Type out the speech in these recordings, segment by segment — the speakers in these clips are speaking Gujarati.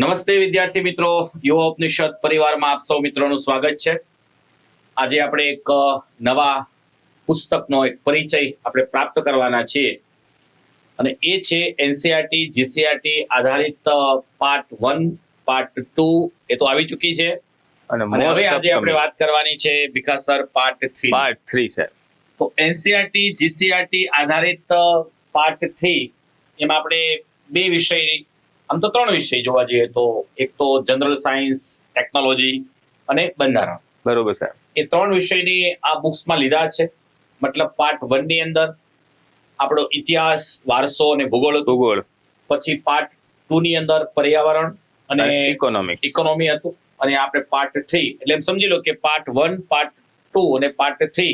નમસ્તે વિદ્યાર્થી મિત્રો, યુવા ઉપનિષદ પરિવારમાં આપ સૌ મિત્રોનું સ્વાગત છે. આજે આપણે એક નવા પુસ્તકનો એક પરિચય આપણે પ્રાપ્ત કરવાના છીએ અને એ છે એનસીઈઆરટી જીસીઈઆરટી આધારિત પાર્ટ 1 પાર્ટ 2 એ તો આવી ચૂકી છે અને હવે આજે આપણે વાત કરવાની છે બિકાસર પાર્ટ 3 છે. તો એનસીઈઆરટી જીસીઈઆરટી આધારિત પાર્ટ 3 એમાં આપણે બે વિષય, આમ તો 3 વિષય જોવા જઈએ તો એક તો જનરલ સાયન્સ, ટેકનોલોજી અને બંધારણ. બરોબર સર. એ 3 વિષયની આ બુક્સમાં લીધા છે. મતલબ પાર્ટ 1 ની અંદર આપણો ઇતિહાસ, વારસો અને ભૂગોળ, પછી પાર્ટ 2 ની અંદર પર્યાવરણ અને ઇકોનોમી હતું અને આપણે પાર્ટ 3 એટલે એમ સમજી લો કે પાર્ટ 1, પાર્ટ 2 અને પાર્ટ 3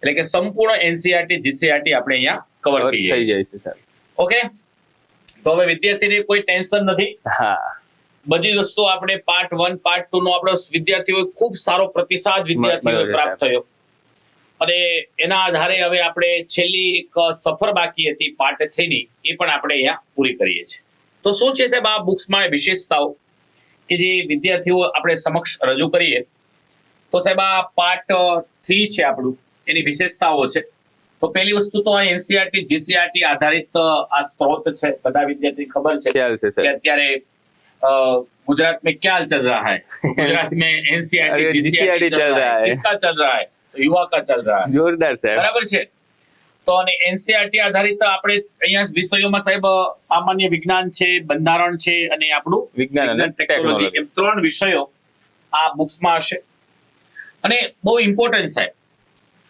એટલે કે સંપૂર્ણ એનસીઈઆરટી જીસીઈઆરટી આપણે અહીંયા કવર થઈ જાય છે. ઓકે, તો હવે વિદ્યાર્થીને કોઈ ટેન્શન નથી. બધી વસ્તુ આપણે પાર્ટ 1 પાર્ટ 2 નો આપણો વિદ્યાર્થીઓ ખૂબ સારો પ્રતિસાદ વિદ્યાર્થીઓ પ્રાપ્ત થયો અને એના આધારે હવે આપણે છેલ્લી એક સફર બાકી હતી પાર્ટ 3 ની, એ પણ આપણે અહીંયા પૂરી કરીએ છીએ. તો શું છે સાહેબ આ બુક્સમાં વિશેષતાઓ કે જે વિદ્યાર્થીઓ આપણે સમક્ષ રજૂ કરીએ? તો સાહેબ આ પાર્ટ 3 છે આપણું, એની વિશેષતાઓ છે. તો પહેલી વસ્તુ તો આ એનસીઈઆરટી જીસીઈઆરટી આધારિત આ સ્ત્રોત છે. બધા વિદ્યાર્થી ખબર છે કે અત્યારે गुजरात में क्या चल रहा है? गुजरात में एनसीईआरटी जीसीईआरटी चल रहा है. किसका चल रहा है? युवा का चल रहा है. जोरदार साहब. बराबर છે. તો અને એનસીઈઆરટી આધારિત આપણે અહીંયા વિષયોમાં સાહેબ સામાન્ય વિજ્ઞાન છે, બંધારણ છે અને આપણું વિજ્ઞાન અને ટેકનોલોજી, એમ 3 વિષયો આ બુક્સમાં હશે. અને બહુ ઇમ્પોર્ટન્ટ સાહેબ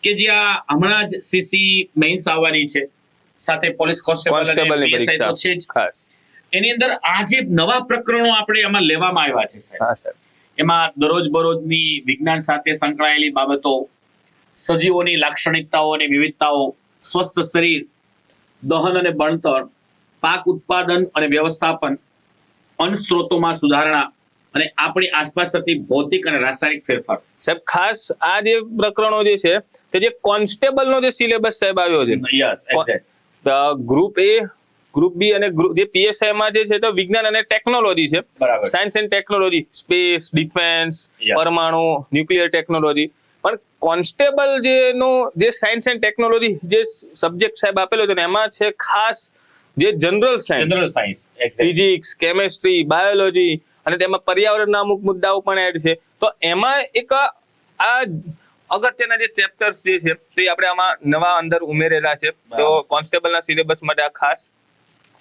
કે જ્યાં હમણાં જ સીસી મેઇન્સ આવવાની છે, સાથે પોલીસ કોન્સ્ટેબલની પરીક્ષા તો છે જ ખાસ. એની અંદર આ જે નવા પ્રકરણો આપણે એમાં લેવામાં આવ્યા છે સાહેબ, એમાં દરરોજ બરોજની વિજ્ઞાન સાથે સંકળાયેલી બાબતો, સજીવોની લાક્ષણિકતાઓ અને વિવિધતાઓ, સ્વસ્થ શરીર, દહન અને બણતર, પાક ઉત્પાદન અને વ્યવસ્થાપન, અન્ન સ્ત્રોતોમાં સુધારણા અને આપણી આસપાસ થતી ભૌતિક અને રાસાયણિક ફેરફાર. સાહેબ ખાસ આ જે પ્રકરણો જે છે તે જે કોન્સ્ટેબલ નો જે સિલેબસ સાહેબ આવ્યો છે, યસ એક્ઝેક્ટ, ગ્રુપ એ, ગ્રુપ બી અને જે પીએસઆઈ માં જે છે તો વિજ્ઞાન અને ટેકનોલોજી છે. Science and technology, space, defence, પરમાણુ, ન્યુક્લિયર ટેકનોલોજી. પણ કોન્સ્ટેબલ જે સાયન્સ એન્ડ ટેકનોલોજી જે સબ્જેક્ટ સાહેબ આપેલો છે એમાં છે ખાસ જે general science, physics, chemistry, biology અને તેમાં પર્યાવરણના અમુક મુદ્દાઓ પણ એડ છે. તો એમાં એક આ અગત્યના જે ચેપ્ટર્સ જે છે તે આપણે આમાં નવા અંદર ઉમેરેલા છે. તો કોન્સ્ટેબલના સિલેબસ માટે આ ખાસ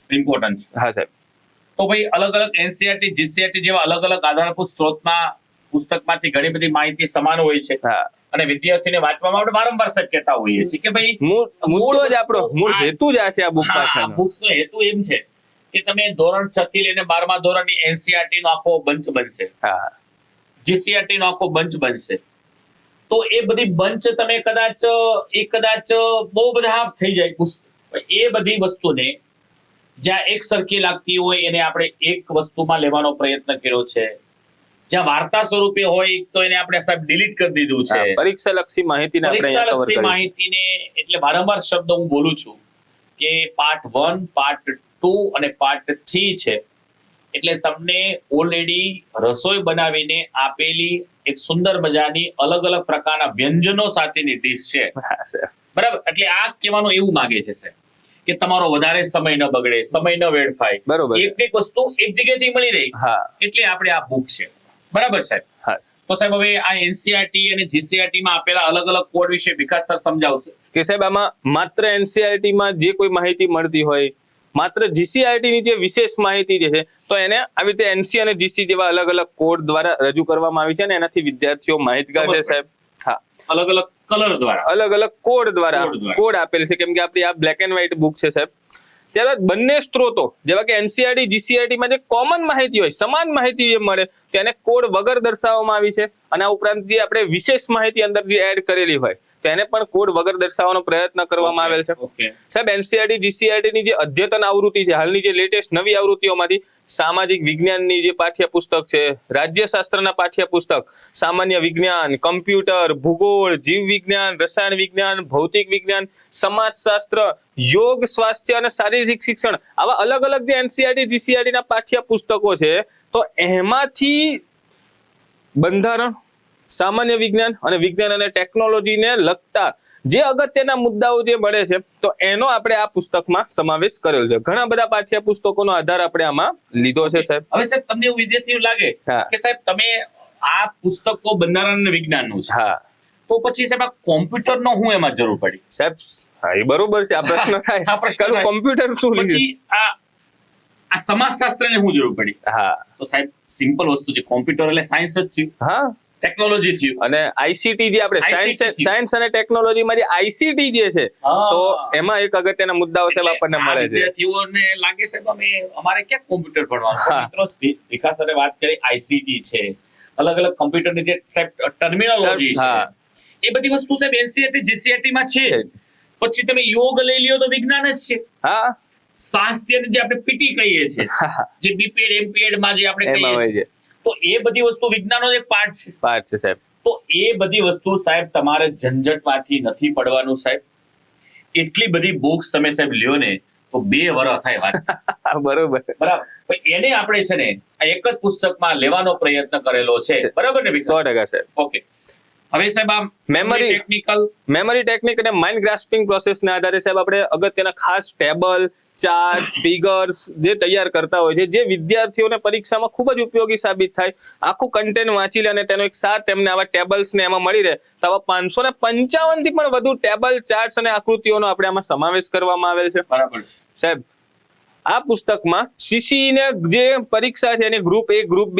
ઇમ્પોર્ટન્ટ છે. હા સાહેબ. તો ભાઈ અલગ અલગ એનસીઈઆરટી જીસીઈઆરટી જેવા અલગ અલગ આધારભૂત સ્ત્રોતમાં પુસ્તકમાંથી ઘણી બધી માહિતી સમાન હોય છે અને વિદ્યાર્થીઓને વાંચવામાં આપણે વારંવાર સાહેબ કહેતા હોઈએ છીએ કે ભાઈ મૂળ જ આપણો મૂળ હેતુ જ આ છે. આ બુક પાછળનો બુક્સનો હેતુ એમ છે કે તમે ધોરણ 6 થી લઈને 12મા ધોરણની એનસીઈઆરટી નો આખો બંચ બનશે, જીસીઈઆરટી નો આખો બંચ બનશે. તો એ બધી બંચ તમે કદાચ બહુ બધા થઈ જાય પુસ્તક. એ બધી વસ્તુને જ્યાં એક સરખી લાગતી હોય એને આપણે એક વસ્તુમાં લેવાનો પ્રયત્ન કર્યો છે. જ્યાં વાર્તા સ્વરૂપે હોય તો એને આપણે સાહેબ ડિલીટ કરી દીધું છે. પરીક્ષાલક્ષી માહિતીને એટલે વારંવાર શબ્દ હું બોલું છું કે પાર્ટ 1, પાર્ટ 2 અને પાર્ટ 3 છે. એટલે તમને ઓલરેડી રસોઈ બનાવીને આપેલી એક સુંદર મજાની અલગ અલગ પ્રકારના વ્યંજનો સાથેની ડીશ છે. બરાબર, એટલે આ કહેવાનું એવું માંગે છે સાહેબ કે તમારો વધારે સમય ન બગડે, સમય ન વેડફાય, એક વસ્તુ એક જગ્યાએથી મળી રહી, એટલે આપણે આ બુક છે. બરાબર સાહેબ. તો સાહેબ હવે આ એનસીઈઆરટી અને જીસીઈઆરટી માં આપેલા અલગ અલગ કોડ વિશે વિકાસ સર સમજાવશે કે સાહેબ આમાં માત્ર એનસીઈઆરટી માં જે કોઈ માહિતી મળતી હોય, માત્ર જીસીઈઆરટી ની જે વિશેષ માહિતી જે છે તો એને આવી રીતે એનસી અને જીસી જેવા અલગ અલગ કોડ દ્વારા રજૂ કરવામાં આવી છે અને એનાથી વિદ્યાર્થીઓ માહિતગાર છે સાહેબ. અલગ અલગ કલર દ્વારા, અલગ અલગ કોડ દ્વારા કોડ આપેલ છે. કેમ કે આપણી આ બ્લેક એન્ડ વ્હાઇટ બુક છે સાહેબ. ત્યારે બંને સ્ત્રોતો જેવા કે એનસીઈઆરટી જીસીઈઆરટી માં જે કોમન માહિતી હોય, સમાન માહિતી જે મળે તેને કોડ વગર દર્શાવવામાં આવી છે અને આ ઉપરાંત જે આપણે વિશેષ માહિતી અંદર જે એડ કરેલી હોય તેને પણ કોડ વગર દર્શાવવાનો પ્રયત્ન કરવામાં આવેલ છે. ઓકે સાહેબ એનસીઆરટી જીસીઆરટી ની જે અદ્યતન આવૃત્તિ છે, હાલની જે લેટેસ્ટ નવી આવૃત્તિઓમાંથી સામાજિક વિજ્ઞાનની જે પાઠ્યપુસ્તક છે, રાજ્યશાસ્ત્રના પાઠ્યપુસ્તક, સામાન્ય વિજ્ઞાન, કમ્પ્યુટર, ભૂગોળ, જીવ વિજ્ઞાન, રસાયણ વિજ્ઞાન, ભૌતિક વિજ્ઞાન, સમાજશાસ્ત્ર, યોગ, સ્વાસ્થ્ય અને શારીરિક શિક્ષણ, આવા અલગ અલગ જે એનસીઆરટી જીસીઆરટી ના પાઠ્યપુસ્તકો છે, તો એમાંથી બંધારણ, સામાન્ય વિજ્ઞાન અને વિજ્ઞાન અને ટેકનોલોજીને લગતા જે અગત્યના મુદ્દાઓ જે મળે છે, તો એનો આપણે આ પુસ્તકમાં સમાવેશ કરેલો છે. ઘણા બધા પાઠ્યપુસ્તકોનો આધાર આપણે આમાં લીધો છે સાહેબ. હવે સાહેબ તમને એવું વિદ્યાર્થીઓ લાગે હા. કે સાહેબ તમે આ પુસ્તકો બંધારણ અને વિજ્ઞાનનું છે, હા તો પછી સાહેબ આ કોમ્પ્યુટરનો હું એમાં જરૂર પડી? સાહેબ હા, એ બરોબર છે. આ પ્રશ્ન થાય આ પ્રશ્ન થાય. કોમ્પ્યુટર શું લીધું? પછી આ સમાજશાસ્ત્રને હું જરૂર પડી? હા તો સાહેબ સિમ્પલ વસ્તુ છે, કોમ્પ્યુટર એટલે સાયન્સ જ થયું, હા ટેકનોલોજી થયું. અને આઈસીટી જે આપણે ICT. સાયન્સ અને ટેકનોલોજીમાં જે આઈસીટી જે છે, તો એમાં એક અગત્યના મુદ્દાઓ સાહેબ આપણને આ મળે છે. વિદ્યાર્થીઓને લાગે છે અમારે ક્યાં કોમ્પ્યુટર ભણવાનું? હા. મિત્રો વિકાસ સાથે વાત કરી, આઈસીટી છે, અલગ અલગ કોમ્પ્યુટરની જે સાહેબ ટર્મિનોલોજી છે, હા. એ બધી વસ્તુ સાહેબ એનસીઈઆરટી જીસીઈઆરટી માં છે. પછી તમે યોગ લઈ લ્યો તો વિજ્ઞાન જ છે. હા સ્વાસ્થ્ય જે આપણે પીટી કહીએ છીએ, જે બીપીએડ એમપીએડ માં જે આપણે એમાં કહીએ હોય છીએ, છે, તો એ બધી વસ્તુ વિજ્ઞાનનો જ એક પાર્ટ છે. પાર્ટ છે સાહેબ. તો એ બધી વસ્તુ સાહેબ તમારે ઝંઝટમાંથી નથી પડવાનું સાહેબ. એટલી બધી બુક્સ તમે સાહેબ લ્યો ને તો 2 વર્ષ થાય વાત. બરોબર. બરાબર. પણ એને આપણે છે ને આ એક જ પુસ્તકમાં લેવાનો પ્રયત્ન કરેલો છે. બરાબર ને? 100% સાહેબ. ઓકે. હવે સાહેબ આ Memory- ટેકનિકલ મેમરી ટેકનિક અને માઇન્ડ ગ્રાસ્પિંગ પ્રોસેસના આધારે સાહેબ આપણે અગત્યના ખાસ ટેબલ, ચાર્ટ, ફિગર્સ જે તૈયાર કરતા હોય છે, જે વિદ્યાર્થીઓને પરીક્ષામાં ખૂબ જ ઉપયોગી સાબિત થાય. આખું કન્ટેન્ટ વાંચી લે અને તેનો એક સાથ તેમને આવા ટેબલ્સ ને એમાં મળી રહે, તો આવા 555 થી પણ વધુ ટેબલ, ચાર્ટ્સ અને આકૃતિઓનો આપણે આમાં સમાવેશ કરવામાં આવેલ છે. બરાબર છે. સાહેબ આ પુસ્તકમાં સીસી ને જે પરીક્ષા છે એની group A, group B,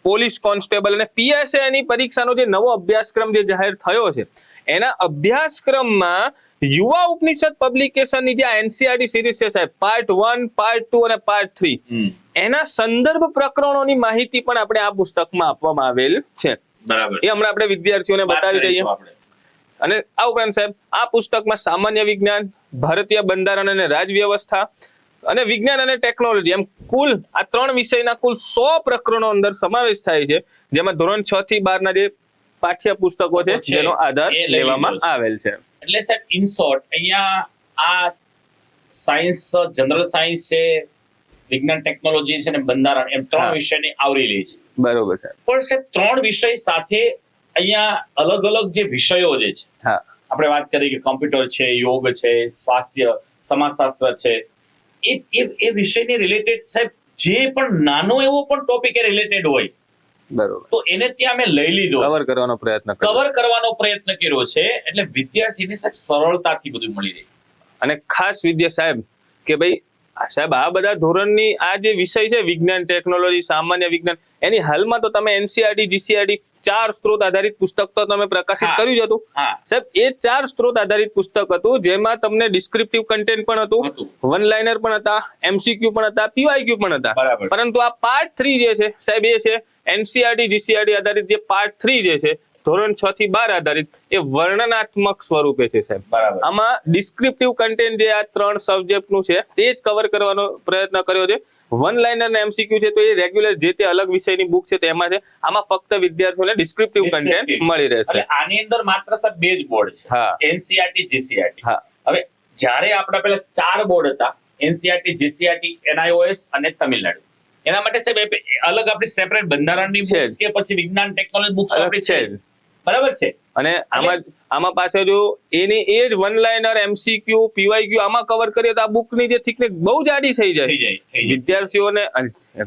police constable અને PSI ની પરીક્ષાનો જે નવો અભ્યાસક્રમ જે જાહેર થયો છે, એના અભ્યાસક્રમમાં યુવા ઉપનિષદ પબ્લિકેશનની જે એનસીઈઆરટી સિરીઝ છે સાહેબ, પાર્ટ 1, પાર્ટ 2 અને પાર્ટ 3, એના સંદર્ભ પ્રકરણોની માહિતી પણ આપણે આ પુસ્તકમાં આપવામાં આવેલ છે. બરાબર. એ હમણાં આપણે વિદ્યાર્થીઓને બતાવી દઈએ. અને આ ઉપરાંત સાહેબ આ પુસ્તકમાં સામાન્ય વિજ્ઞાન, ભારતીય બંધારણ અને રાજવ્યવસ્થા અને વિજ્ઞાન અને ટેકનોલોજી, એમ કુલ આ 3 વિષયના કુલ 100 પ્રકરણો અંદર સમાવેશ થાય છે, જેમાં ધોરણ 6 થી 12 ના જે પાઠ્ય પુસ્તકો છે જેનો આધાર લેવામાં આવેલ છે. એટલે સાહેબ ઇન શોર્ટ અહીંયા આ સાયન્સ, જનરલ સાયન્સ છે, વિજ્ઞાન ટેકનોલોજી છે અને બંધારણ, એમ 3 વિષયને આવરી લે છે. બરોબર સાહેબ. પણ સાહેબ 3 વિષય સાથે અહીંયા અલગ અલગ જે વિષયો જે છે, હા આપણે વાત કરી કે કોમ્પ્યુટર છે, યોગ છે, સ્વાસ્થ્ય, સમાજશાસ્ત્ર છે, એ વિષયને રિલેટેડ સાહેબ જે પણ નાનો એવો પણ ટોપિક એ રિલેટેડ હોય, બરોબર, તો એને ત્યાં મેં લઈ લીધો, કવર કરવાનો પ્રયત્ન કર્યો. કવર કરવાનો પ્રયત્ન કર્યો છે, એટલે વિદ્યાર્થીને સાહેબ સરળતાથી બધું મળી રહે. અને ખાસ વિદ્યા સાહેબ કે ભાઈ સાહેબ આ બધા ધોરણની આ જે વિષય છે, વિજ્ઞાન, ટેકનોલોજી, સામાન્ય વિજ્ઞાન, એની હાલમાં તો તમે એનસીઈઆરટી જીસીઈઆરટી 4 સ્ત્રોત આધારિત પુસ્તક તો તમે પ્રકાશિત કર્યું જ હતું સાહેબ. એ 4 સ્ત્રોત આધારિત પુસ્તક હતું, જેમાં તમને ડિસ્ક્રિપ્ટિવ કન્ટેન્ટ પણ હતું, વન લાઇનર પણ હતા, એમસીક્યુ પણ હતા, પીવાયક્યુ પણ હતા. પરંતુ આ પાર્ટ 3 જે છે સાહેબ, એ છે એનસીઈઆરટી જીસીઈઆરટી આધારિત જે પાર્ટ 3 જે છે, ધોરણ 6 થી 12 આધારિત, એ વર્ણનાત્મક સ્વરૂપે છે સાહેબ. આમાં ડિસ્ક્રિપ્ટિવ કન્ટેન્ટ જે આ 3 સબ્જેક્ટનું છે તે જ કવર કરવાનો પ્રયત્ન કર્યો છે. વન લાઇનર અને એમસીક્યુ છે તો એ રેગ્યુલર જે તે અલગ વિષયની બુક છે તેમાં છે. આમાં ફક્ત વિદ્યાર્થીઓને ડિસ્ક્રિપ્ટિવ કન્ટેન્ટ મળી રહેશે. આની અંદર માત્ર સાહેબ 2 જ બોર્ડ છે, એનસીઈઆરટી, જીસીઈઆરટી. હવે જ્યારે આપણા પેલા 4 બોર્ડ હતા, એનસીઈઆરટી, જીસીઈઆરટી, એનઆઈઓએસ અને તમિલનાડુ. એના માટે સાહેબ અલગ આપણી સેપરેટ બંધારણની બુક્સ કે પછી વિજ્ઞાન ટેકનોલોજી બુક્સ આપણી છે, બરાબર છે. અને આમાં પાસે જો એની એ જ વન લાઇનર, એમસીક્યુ, પીવાયક્યુ આમાં કવર કરીએ તો આ બુકની જે થિકનેસ બહુ જાડી થઈ જાય. વિદ્યાર્થીઓને,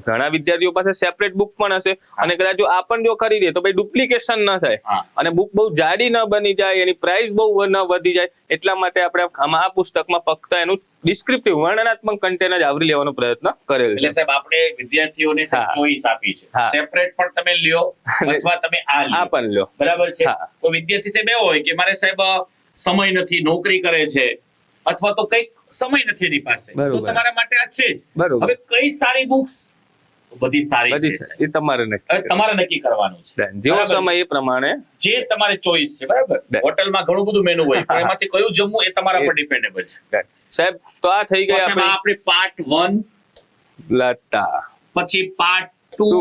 ઘણા વિદ્યાર્થીઓ પાસે સેપરેટ બુક પણ હશે, અને કદાચ જો આ પણ જો ખરીદે તો ભાઈ ડુપ્લિકેશન ન થાય અને બુક બહુ જાડી ન બની જાય, એની પ્રાઇસ બહુ ન વધી જાય. એટલા માટે આપણે આમાં આ પુસ્તકમાં ફક્ત એનું ડિસ્ક્રિપ્ટિવ વર્ણનાત્મક કન્ટેન્ટ જ આવરી લેવાનો પ્રયત્ન કરેલો છે. એટલે સાહેબ આપણે વિદ્યાર્થીઓને ચોઈસ આપી છે, સેપરેટ પણ તમે લ્યો અથવા તમે આ પણ લ્યો, બરાબર છે. તો વિદ્યાર્થી સાહેબ એવો હોય કે મારે સાહેબ સમય નથી, નોકરી કરે છે, અથવા તો કઈક સમય નથી એની પાસે, તો તમારા માટે આ છે જ. હવે કઈ સારી બુક્સ, બધી સારી બધી છે. એ તમારે હવે નક્કી તમારે નક્કી કરવાનું છે જેવો બરાબર સમય એ પ્રમાણે જે તમારે ચોઈસ છે બરાબર. હોટલમાં ઘણું બધું મેનુ હોય પણ એમાંથી કયું જમવું એ તમારા પર ડિપેન્ડેબલ છે. સાહેબ તો આ થઈ તો ગઈ સાહેબ, આ આપણી આપણે પાર્ટ 1 લતા પછી પાર્ટ 2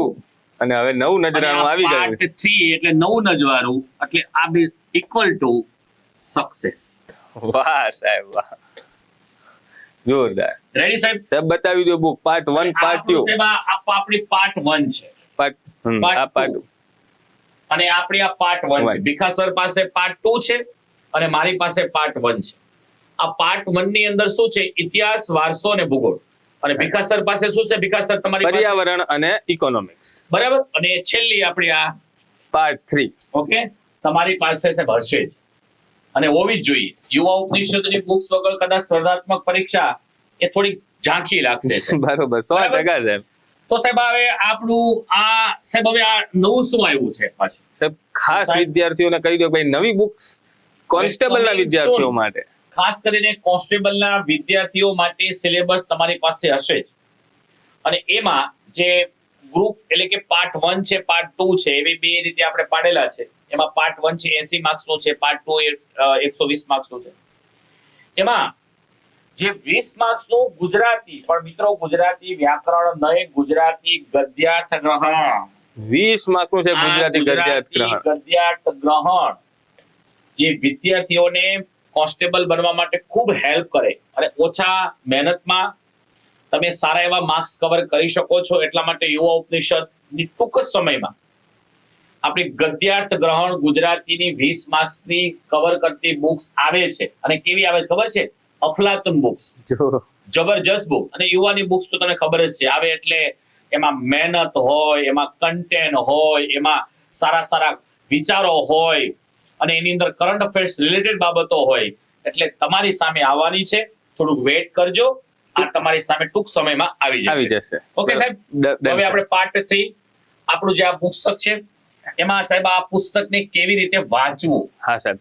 અને હવે નવું નજરાણું આવી ગયું પાર્ટ 3 એટલે નવું નજવારું એટલે આ બે ઇક્વલ ટુ સક્સેસ. વાહ સાહેબ વાહ જોરદાર રેડી સાહેબ? સાહેબ બતાવી દો બુક પાર્ટ 1 પાર્ટ 2 સાહેબ આ આપણી પાર્ટ 1 છે પાર્ટ આ Part પાર્ટ two. અને આપણી આ પાર્ટ 1 છે. One. ભીખા સર પાસે પાર્ટ 2 છે અને મારી પાસે પાર્ટ 1 છે. આ પાર્ટ 1 ની અંદર શું છે? ઇતિહાસ, વારસો અને ભૂગોળ. અને ભીખા સર પાસે શું છે? ભીખા સર તમારી પાસે પર્યાવરણ અને ઇકોનોમિક્સ બરાબર. અને છેલ્લી આપણી આ પાર્ટ 3 ઓકે તમારી પાસે છે હશે જ અને હોવી જ જોઈએ. યુવા ઉપનિષદની બુક્સ વગર કદાચ સ્પર્ધાત્મક પરીક્ષા એ થોડી ઝાંખી લાગશે સાહેબ. બરોબર 100% સાહેબ તો સાહેબ હવે આપણું આ સાહેબ હવે આ નવું શું આવ્યું છે પાછું? સાહેબ ખાસ સાહેબ. વિદ્યાર્થીઓને કહી દો ભાઈ નવી બુક્સ કોન્સ્ટેબલ ના coming વિદ્યાર્થીઓ soon. માટે ખાસ કરીને કોન્સ્ટેબલના વિદ્યાર્થીઓ માટે સિલેબસ તમારી પાસે હશે જ. અને એમાં જે ગ્રુપ એટલે કે પાર્ટ 1 છે, પાર્ટ 2 છે, એવી બે રીતે આપણે પાડેલા છે. એમાં પાર્ટ 1 છે 80 માર્ક્સનો છે, પાર્ટ 2 120 માર્ક્સનો છે. એમાં જે 20 માર્ક્સનું ગુજરાતી, પણ મિત્રો ગુજરાતી વ્યાકરણ નહીં, ગુજરાતી ગદ્યાર્થ ગ્રહણ 20 માર્કનું છે ગુજરાતી ગદ્યાર્થ ગ્રહણ ગદ્યાર્થ ગ્રહણ જે વિદ્યાર્થીઓને કોન્સ્ટેબલ બનવા માટે ખૂબ હેલ્પ કરે અને ઓછા મહેનતમાં તમે સારા એવા માર્ક્સ કવર કરી શકો છો. એટલા માટે યુવા ઉપનિષદની ટૂંક જ સમયમાં આપણી ગદ્યાર્થ ગ્રહણ ગુજરાતીની 20 માર્ક્સની કવર કરતી બુક્સ આવે છે. અને કેવી આવે છે ખબર છે? અફલાતુન બુક્સ, જો જબરજસ્ત બુક. અને યુવાની બુક્સ તો તમને ખબર જ છે આવે એટલે એમાં મહેનત હોય, એમાં કન્ટેન્ટ હોય, એમાં સારા સારા વિચારો હોય અને એની અંદર કરંટ અફેર્સ રિલેટેડ બાબતો હોય. એટલે તમારી સામે આવવાની છે, થોડુંક વેઇટ કરજો. આ તમારી સામે ટૂંક સમયમાં આવી જશે. ઓકે સાહેબ? હવે આપણે પાર્ટ 3 આપણું જે આ પુસ્તક છે એમાં સાહેબ આ પુસ્તકને કેવી રીતે વાંચવું. હા સાહેબ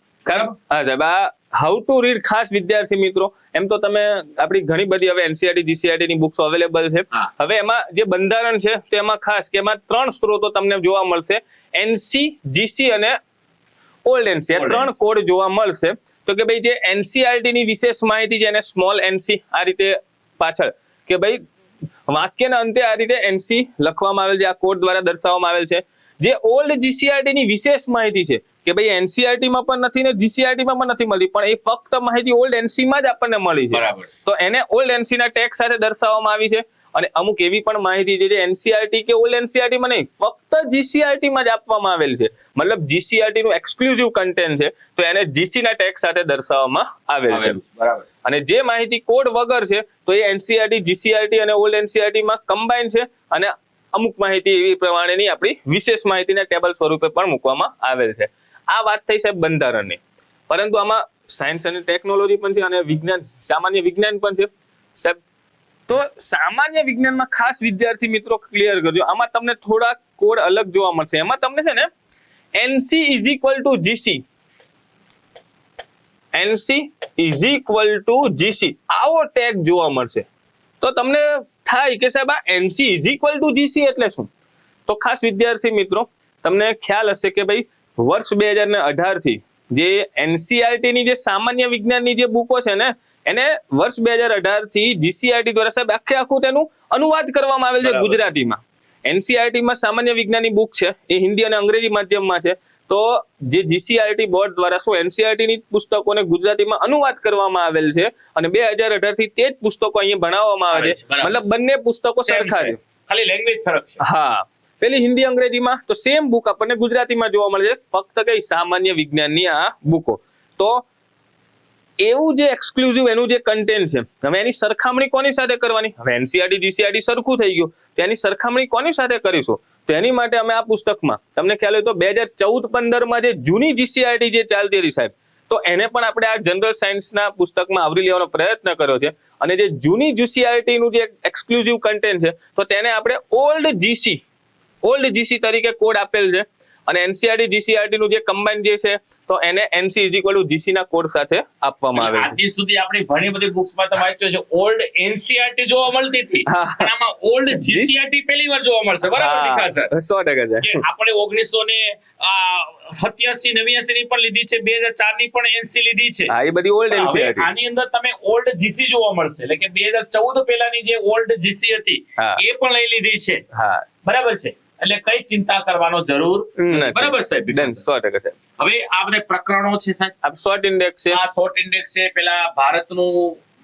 હા સાહેબ આ હાઉ ટુ રીડ ખાસ વિદ્યાર્થી મિત્રો એમ તો તમે આપણી ઘણી બધી હવે એનસીઆરટી જીસીઆરટી ની બુક્સ અવેલેબલ છે. હવે એમાં જે બંધારણ છે તો એમાં ખાસ કે એમાં 3 સ્ત્રોતો તમને જોવા મળશે, એનસી, જીસી અને ઓલ્ડ એનસી. આ 3 કોડ જોવા મળશે. તો કે ભાઈ જે એનસીઆરટી ની વિશેષ માહિતી છે એને સ્મોલ એનસી આ રીતે પાછળ કે ભાઈ વાક્યના અંતે આ રીતે એનસી લખવામાં આવેલ છે, આ કોડ દ્વારા દર્શાવવામાં આવેલ છે. જે ઓલ્ડ જીસીઆરટી ની વિશેષ માહિતી છે કે ભાઈ એનસીઆરટી માં પણ નથી ને જીસીઆરટી માં પણ નથી મળતી, પણ એ ફક્ત માહિતી ઓલ્ડ એનસી માં જ આપણને મળી છે. બરાબર. તો એને ઓલ્ડ એનસી ના ટેગ સાથે દર્શાવવામાં આવી છે. અને અમુક એવી પણ માહિતી છે જે એનસીઆરટી કે ઓલ્ડ એનસીઆરટી માં નહીં, ફક્ત જીસીઆરટી માં જ આપવામાં આવેલ છે. મતલબ જીસીઆરટી નું એક્સક્લુઝિવ કન્ટેન્ટ છે તો એને જીસી ના ટેગ સાથે દર્શાવવામાં આવેલ છે. બરાબર. અને જે માહિતી કોડ વગર છે તો એ એનસીઆરટી, જીસીઆરટી અને ઓલ્ડ એનસીઆરટી માં કમ્બાઈન છે. અને અમુક માહિતી એવી પ્રમાણેની આપણી વિશેષ માહિતીના ટેબલ સ્વરૂપે પણ મૂકવામાં આવેલ છે. આ વાત થઈ સાહેબ બંધારણની. પરંતુ આમાં સાયન્સ અને ટેકનોલોજી પણ છે અને વિજ્ઞાન, સામાન્ય વિજ્ઞાન પણ છે સાહેબ. તો સામાન્ય વિજ્ઞાનમાં ખાસ વિદ્યાર્થી મિત્રો ક્લિયર કરજો, આમાં તમને થોડા કોડ અલગ જોવા મળશે. એમાં તમને છે ને NC is equal to GC, NC is equal to GC આવો ટેગ જોવા મળશે. તો તમને થાય કે સાહેબ આ NC is equal to GC એટલે શું? તો ખાસ વિદ્યાર્થી મિત્રો તમને ખ્યાલ હશે કે ભાઈ વર્ષ 2018 થી જે એનસીઆરટી ની જે સામાન્ય વિજ્ઞાનની જે બુકો છે ને એને વર્ષ 2018 થી જીસીઆરટી દ્વારા સાહેબ આખું તેનું અનુવાદ કરવામાં આવેલ છે ગુજરાતીમાં. એનસીઆરટી માં સામાન્ય વિજ્ઞાનની બુક છે એ હિન્દી અને અંગ્રેજી માધ્યમમાં છે. તો જે જીસીઆરટી બોર્ડ દ્વારા શું એનસીઆરટી ની પુસ્તકોને ગુજરાતીમાં અનુવાદ કરવામાં આવેલ છે અને 2018 થી તે જ પુસ્તકો અહીંયા ભણાવવામાં આવે છે. મતલબ બંને પુસ્તકો સરખા છે, ખાલી લેંગ્વેજ ફરક છે. હા, પેલી હિન્દી અંગ્રેજીમાં તો સેમ બુક આપણને ગુજરાતીમાં જોવા મળે છે, ફક્ત કઈ સામાન્ય વિજ્ઞાનની આ બુકો. તો એવું જે એક્સક્લુઝિવ એનું જે કન્ટેન્ટ છે, હવે એની સરખામણી કોની સાથે કરવાની? હવે એનસીઆરટી જીસીઆરટી સરખું થઈ ગયું તો એની સરખામણી કોની સાથે કરીશું? તો એની માટે અમે આ પુસ્તકમાં તમને ખ્યાલ હોય તો 2014-15 માં જે જૂની જીસીઆરટી જે ચાલતી હતી સાહેબ, તો એને પણ આપણે આ જનરલ સાયન્સના પુસ્તકમાં આવરી લેવાનો પ્રયત્ન કર્યો છે. અને જે જૂની જીસીઆરટી નું જે એક્સક્લુઝિવ કન્ટેન્ટ છે તો તેને આપણે ઓલ્ડ જીસી તરીકે કોડ આપેલ છે. અને એનસીઆરટી જીસીઆરટી નું જે કમ્બાઈન જે છે તો એને એનસી GC ના કોડ સાથે આપવામાં આવે છે. આજ સુધી આપણી ઘણી બધી બુક્સમાં તમે વાંચ્યું છે ઓલ્ડ એનસીઆરટી જોવા મળતી હતી, પણ આમાં ઓલ્ડ જીસીઆરટી પહેલી વાર જોવા મળશે. બરાબર નિખા સર? 100% છે. આપણે 1987 89 ની પણ લીધી છે, 2004 ની પણ એનસી લીધી છે. હા, એ બધી ઓલ્ડ હવે એનસીઆરટી. આની અંદર તમે ઓલ્ડ જીસી જોવા મળશે, એટલે કે 2014 પહેલાની જે ઓલ્ડ જીસી હતી એ પણ લઈ લીધી છે. હા, બરાબર છે. એટલે કઈ ચિંતા કરવાનો જરૂર નથી. બરાબર સાહેબ? 100% છે. હવે આ બધા પ્રકરણો છે સાહેબ, આ શોર્ટ ઇન્ડેક્સ છે. આ શોર્ટ ઇન્ડેક્સ છે. પેલા ભારતનું